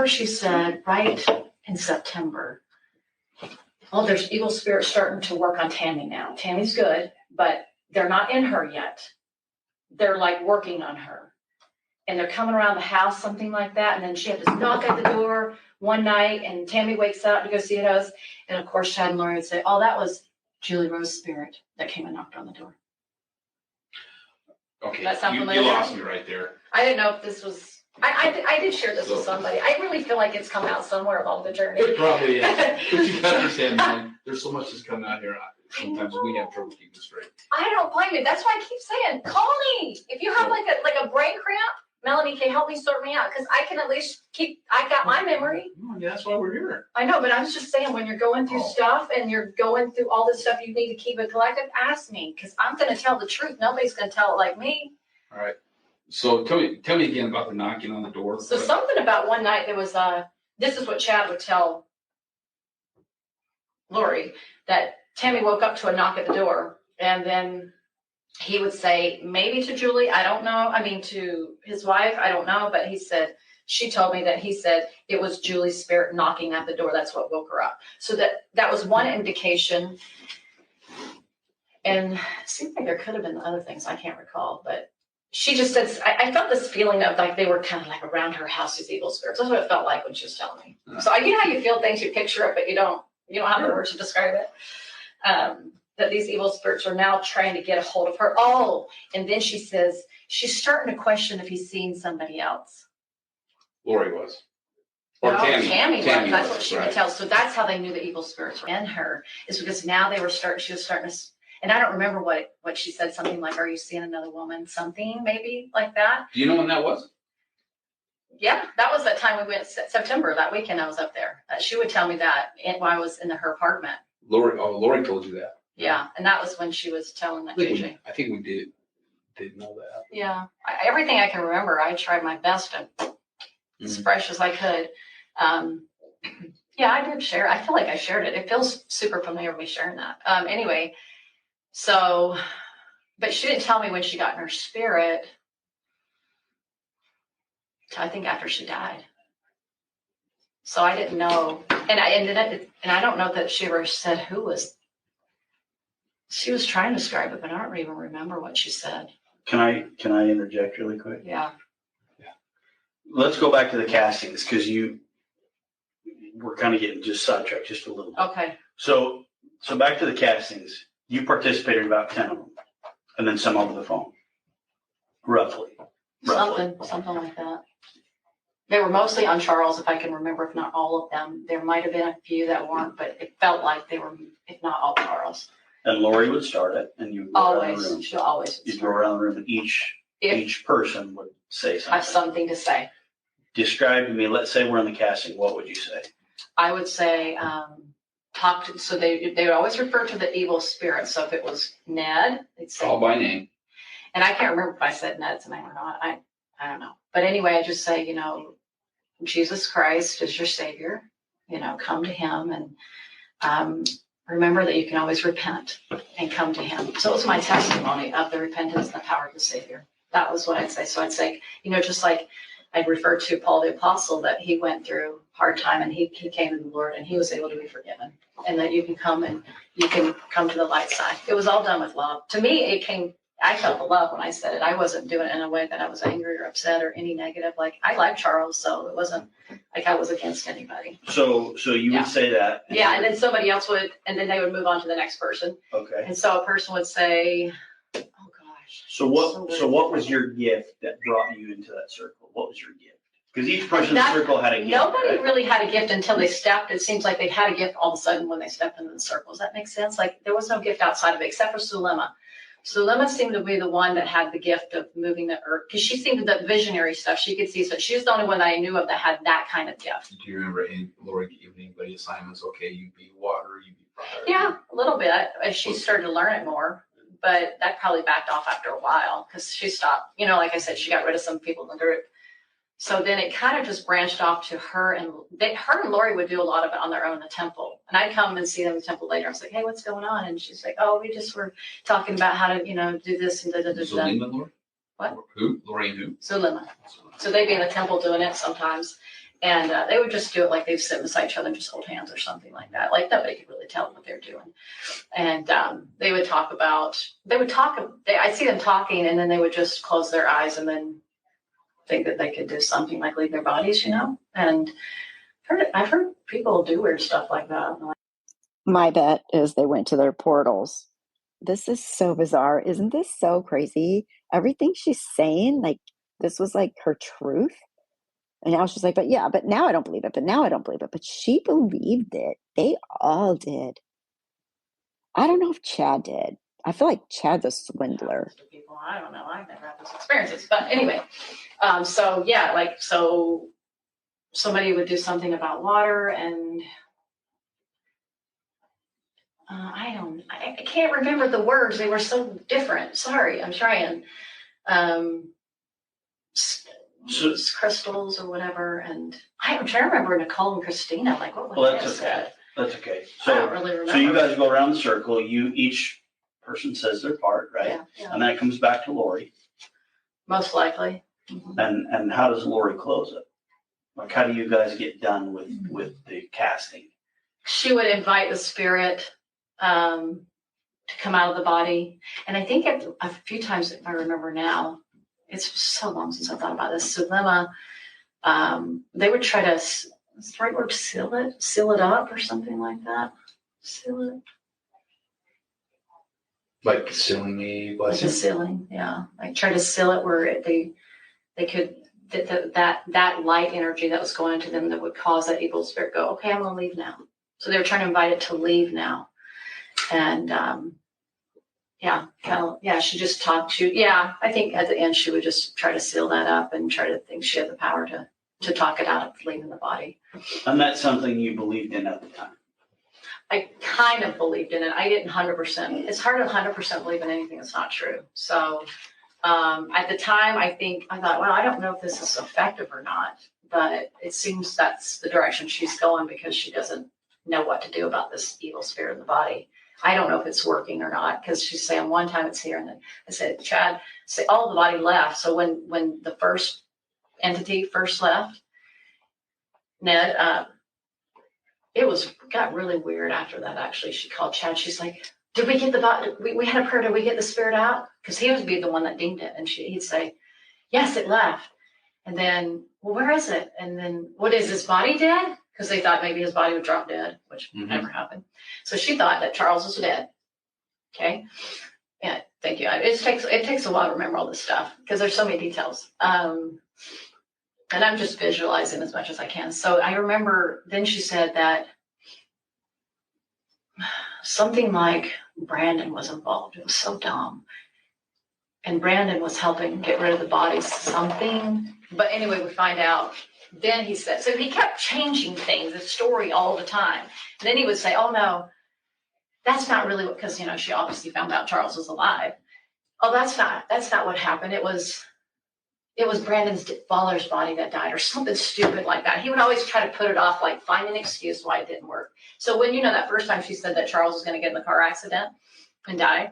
she said right in September. Oh, there's evil spirits starting to work on Tammy now. Tammy's good, but they're not in her yet. They're like working on her. And they're coming around the house, something like that. And then she had to knock at the door one night, and Tammy wakes up to go see us. And of course, Chad and Lori would say, oh, that was Julie Rose's spirit that came and knocked on the door. Okay, that sound you lost me right there. I didn't know if this was. I did share this with somebody. I really feel like it's come out somewhere along the journey. It probably is. But you gotta understand, man, there's so much that's coming out here. Sometimes we have trouble keeping straight. I don't blame you. That's why I keep saying, call me. If you have like a brain cramp, Melanie can help me sort me out, because I can at least I got my memory. Oh, yeah, that's why we're here. I know, but I was just saying, when you're going through stuff and you're going through all this stuff, you need to keep it collective. Ask me, because I'm going to tell the truth. Nobody's going to tell it like me. All right. So tell me again about the knocking on the door. So something about one night there was this is what Chad would tell Lori, that Tammy woke up to a knock at the door, and then he would say, maybe to Julie, I don't know. I mean, to his wife, I don't know. But he said, she told me that he said it was Julie's spirit knocking at the door. That's what woke her up. So that was one indication. And it seemed like there could have been other things. I can't recall, but she just said, I felt this feeling of like they were kind of like around her house, these evil spirits. That's what it felt like when she was telling me. So you know how you feel things, you picture it, but you don't have the words to describe it. That these evil spirits are now trying to get a hold of her. Oh, and then she says she's starting to question if he's seeing somebody else. Lori was. Or no, Tammy was. That's what she would tell. So that's how they knew the evil spirits were in her, is because now she was starting to. And I don't remember what she said, something like, are you seeing another woman? Something maybe like that. Do you know when that was? Yeah, that was that time we went September, that weekend I was up there. She would tell me that while I was in her apartment. Lori told you that. Yeah, and that was when she was telling that JJ. I think we did know that. Yeah, everything I can remember, I tried my best to as fresh as I could. Yeah, I did share. I feel like I shared it. It feels super familiar with me sharing that. Anyway. So, but she didn't tell me when she got in her spirit. I think after she died. So I didn't know, and I don't know that she ever said who was. She was trying to describe it, but I don't even remember what she said. Can I interject really quick? Yeah. Let's go back to the castings, because we're kind of getting just sidetracked just a little bit. Okay. So back to the castings. You participated in about 10 of them, and then some over the phone, roughly. Something like that. They were mostly on Charles, if I can remember, if not all of them. There might have been a few that weren't, but it felt like they were, if not all, Charles. And Lori would start it, and you would go around the room. She'll always. You'd go around the room, and each person would say something. I have something to say. Describe to me. Let's say we're in the casting. What would you say? I would say. So they would always refer to the evil spirit. So if it was Ned, they'd say call by name. And I can't remember if I said Ned's name or not. I don't know. But anyway, I just say, Jesus Christ is your Savior. Come to Him, and remember that you can always repent and come to Him. So it was my testimony of the repentance and the power of the Savior. That was what I'd say. So I'd say, just like I'd refer to Paul the Apostle, that he went through hard time and he came to the Lord and he was able to be forgiven, and that you can come to the light side. It was all done with love. To me, I felt the love when I said it. I wasn't doing it in a way that I was angry or upset or any negative. Like, I like Charles, so it wasn't like I was against anybody. So you would say that. And then somebody else would, and then they would move on to the next person. Okay. And so a person would say, oh gosh, So what was your gift that brought you into that circle? What was your gift? Because each person in the circle had a gift. Nobody really had a gift until they stepped. It seems like they had a gift all of a sudden when they stepped into the circle. Does that make sense? Like there was no gift outside of it except for Sulema. Sulema seemed to be the one that had the gift of moving the earth because she seemed that visionary stuff she could see. So she was the only one that I knew of that had that kind of gift. Do you remember Lori giving anybody assignments? Okay, you be water, you be fire. Yeah, a little bit as she started to learn it more. But that probably backed off after a while because she stopped. You know, like I said, she got rid of some people in the group. So then it kind of just branched off to her and Lori would do a lot of it on their own in the temple. And I'd come and see them in the temple later. I was like, hey, what's going on? And she's like, oh, we just were talking about how to, do this and da da da da. Lori? What? Who? Lori and who? Sulema. So they'd be in the temple doing it sometimes. And they would just do it like they'd sit beside each other and just hold hands or something like that. Like nobody could really tell what they're doing. And they would talk about, I'd see them talking and then they would just close their eyes and then think that they could do something like leave their bodies, and I've heard people do weird stuff like that. My bet is they went to their portals. This is so bizarre. Isn't this so crazy? Everything she's saying, like this was like her truth. And now she's like, but now I don't believe it. But now I don't believe it. But she believed it. They all did. I don't know if Chad did. I feel like Chad's a swindler. People, I don't know. I've never had those experiences. But anyway, so somebody would do something about water and I can't remember the words. They were so different. Sorry, I'm trying. Crystals or whatever. And I'm trying to remember Nicole and Christina. Like, what was that's okay. That's okay. I don't really remember. So you guys go around the circle. Each person says their part, right? Yeah. And then it comes back to Lori. Most likely. Mm-hmm. And how does Lori close it? Like, how do you guys get done with the casting? She would invite the spirit to come out of the body. And I think a few times, if I remember now, it's so long since I thought about this. Sulema, they would try to, what's the right word, seal it up or something like that. Seal it. Like sealing a blessing? Like a sealing, yeah. Like try to seal it where they could, that light energy that was going into them that would cause that evil spirit go, okay, I'm going to leave now. So they were trying to invite it to leave now. And, she just talked to, I think at the end she would just try to seal that up and try to think she had the power to talk it out of leaving the body. And that's something you believed in at the time? I kind of believed in it. I didn't 100%. It's hard to 100% believe in anything that's not true. So at the time, I thought, well, I don't know if this is effective or not, but it seems that's the direction she's going because she doesn't know what to do about this evil spirit in the body. I don't know if it's working or not because she's saying one time it's here and then I said, Chad, all the body left. So when the first entity first left, Ned, it got really weird after that. Actually, she called Chad. She's like, "Did we get the body? We had a prayer. Did we get the spirit out?" Because he would be the one that deemed it, and he'd say, "Yes, it left." And then, well, where is it? And then, what is his body dead? Because they thought maybe his body would drop dead, which never happened. So she thought that Charles was dead. Okay. Yeah. Thank you. It takes a while to remember all this stuff because there's so many details. And I'm just visualizing as much as I can. So I remember then she said that something like Brandon was involved. It was so dumb. And Brandon was helping get rid of the bodies, something. But anyway, we find out. Then he said, so he kept changing things, the story all the time. And then he would say, oh, no, that's not really what, because, she obviously found out Charles was alive. Oh, that's not what happened. It was Brandon's father's body that died or something stupid like that. He would always try to put it off, like find an excuse why it didn't work. So when, that first time she said that Charles was going to get in the car accident and die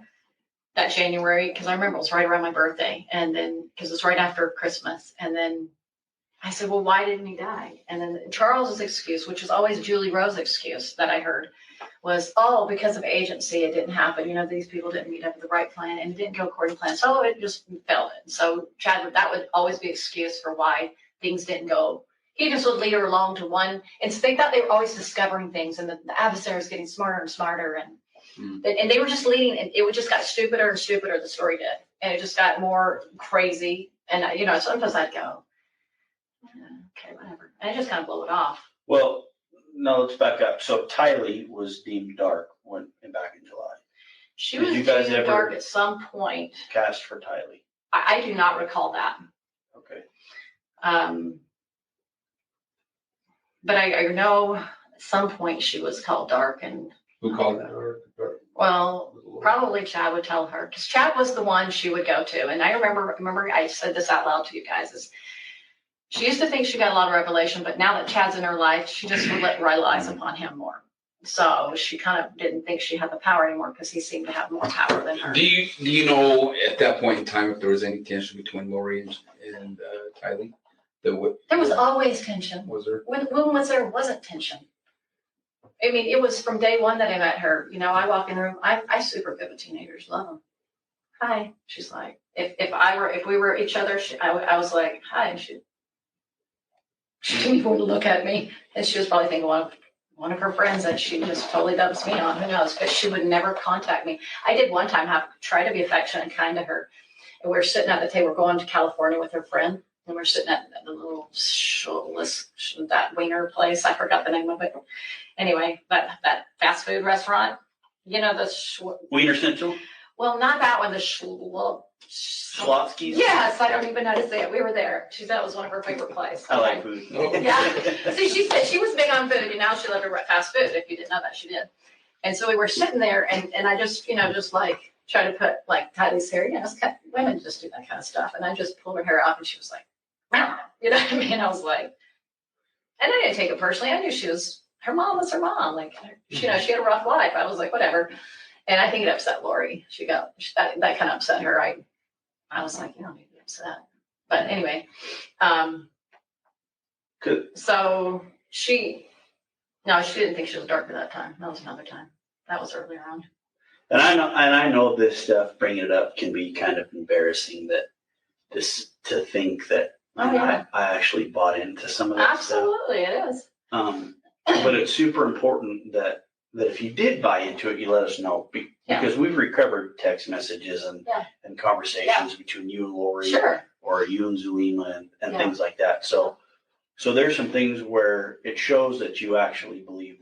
that January, because I remember it was right around my birthday. And then, because it was right after Christmas. And then I said, well, why didn't he die? And then Charles's excuse, which was always Julie Rose's excuse that I heard, was, oh, because of agency, it didn't happen. These people didn't meet up with the right plan and it didn't go according to plan. So it just fell in. So Chad, that would always be excuse for why things didn't go. He just would lead her along to one. And so they thought they were always discovering things and the adversary was getting smarter and smarter. And they were just leading and it would just got stupider and stupider, the story did. and it just got more crazy. And sometimes I'd go, okay, whatever, and I just kind of blow it off. Well, no, let's back up. So Tylee was deemed dark back in July. She was deemed dark at some point. Cast for Tylee. I do not recall that. Okay. But I know at some point she was called dark, and who called her dark? Well, probably Chad would tell her, because Chad was the one she would go to. And I remember I said this out loud to you guys, is she used to think she got a lot of revelation, but now that Chad's in her life, she just relies upon him more. So she kind of didn't think she had the power anymore, because he seemed to have more power than her. Do you know at that point in time if there was any tension between Lori and Tylee? There was always tension. Was there? When was there wasn't tension? I mean, it was from day one that I met her. I walk in the room. I super good with teenagers. Love them. Hi. She's like, if we were each other, I was like, hi. And she didn't even want to look at me. And she was probably thinking one of her friends that she just totally dumps me on. Who knows? But she would never contact me. I did one time try to be affectionate and kind to her. And we were sitting at the table, going to California with her friend. And we're sitting at the little that wiener place. I forgot the name of it. Anyway, that fast food restaurant, the Wiener Central? Well, not that one. The Schlotsky's? Yes, I don't even know how to say it. We were there. She said it was one of her favorite places. I like food. Yeah. See, she said she was big on food, and now she loved her fast food. If you didn't know that, she did. And so we were sitting there, and I just, just like try to put like Tylee's hair. Women just do that kind of stuff. And I just pulled her hair off, and she was like, you know what I mean? I was like, and I didn't take it personally. I knew her mom was her mom. Like, she had a rough life. I was like, whatever. And I think it upset Lori. That kind of upset her. I was like, you don't need to be upset. But anyway, so she didn't think she was dark at that time. That was another time. That was earlier on. And I know this stuff, bringing it up can be kind of embarrassing to think that I actually bought into some of that Absolutely, stuff. It is. But it's super important that if you did buy into it, you let us know, because we've recovered text messages and conversations between you and Lori, or you and Zulema and things like that. So there's some things where it shows that you actually believe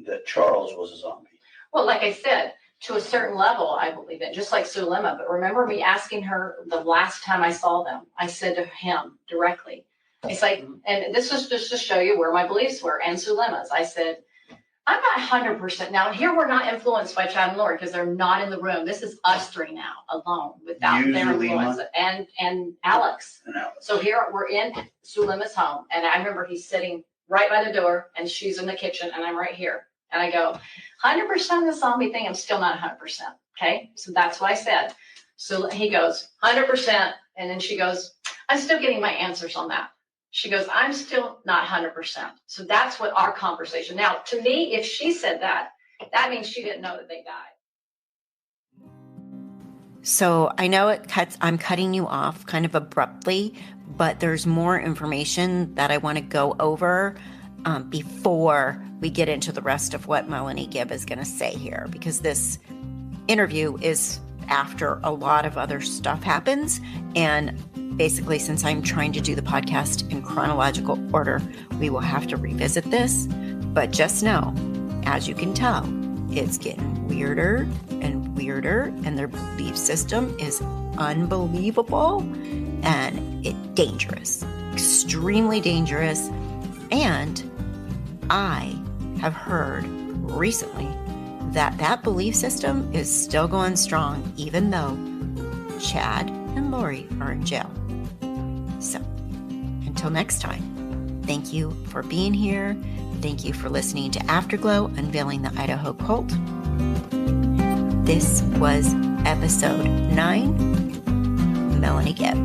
that Charles was a zombie. Well, like I said, to a certain level, I believe it, just like Zulema. But remember me asking her the last time I saw them, I said to him directly, it's like, and this was just to show you where my beliefs were, and Zulema's. I said, I'm not 100%. Now, here we're not influenced by Chad and Lori, because they're not in the room. This is us three now, alone, without their influence, and Alex. So here we're in Zulema's home, and I remember he's sitting right by the door, and she's in the kitchen, and I'm right here. And I go, 100% of the zombie thing, I'm still not 100%. Okay. So that's what I said. So he goes, 100%. And then she goes, I'm still getting my answers on that. She goes, I'm still not 100%. So that's what our conversation. Now, to me, if she said that, that means she didn't know that they died. So I know I'm cutting you off kind of abruptly, but there's more information that I want to go over before we get into the rest of what Melanie Gibb is going to say here, because this interview is after a lot of other stuff happens. And basically, since I'm trying to do the podcast in chronological order, we will have to revisit this. But just know, as you can tell, it's getting weirder and weirder, and their belief system is unbelievable and dangerous, extremely dangerous. And I have heard recently that belief system is still going strong, even though Chad and Lori are in jail. So until next time, thank you for being here. Thank you for listening to Afterglow, Unveiling the Idaho Cult. This was episode 9, Melanie Gibb.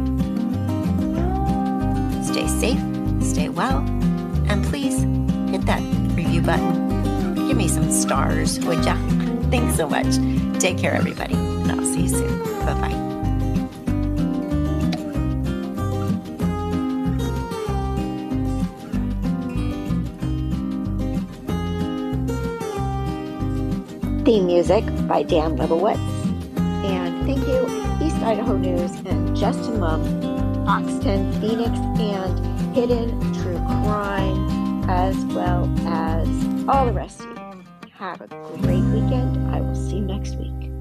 Stay safe, stay well, and please hit that review button. Give me some stars, would ya? Thanks so much. Take care, everybody, and I'll see you soon. Bye-bye. Theme music by Dan Lebowitz. And thank you, East Idaho News, and Justin Love, Fox 10 Phoenix, and Hidden True Crime, as well as all the rest of you. Have a great weekend. I will see you next week.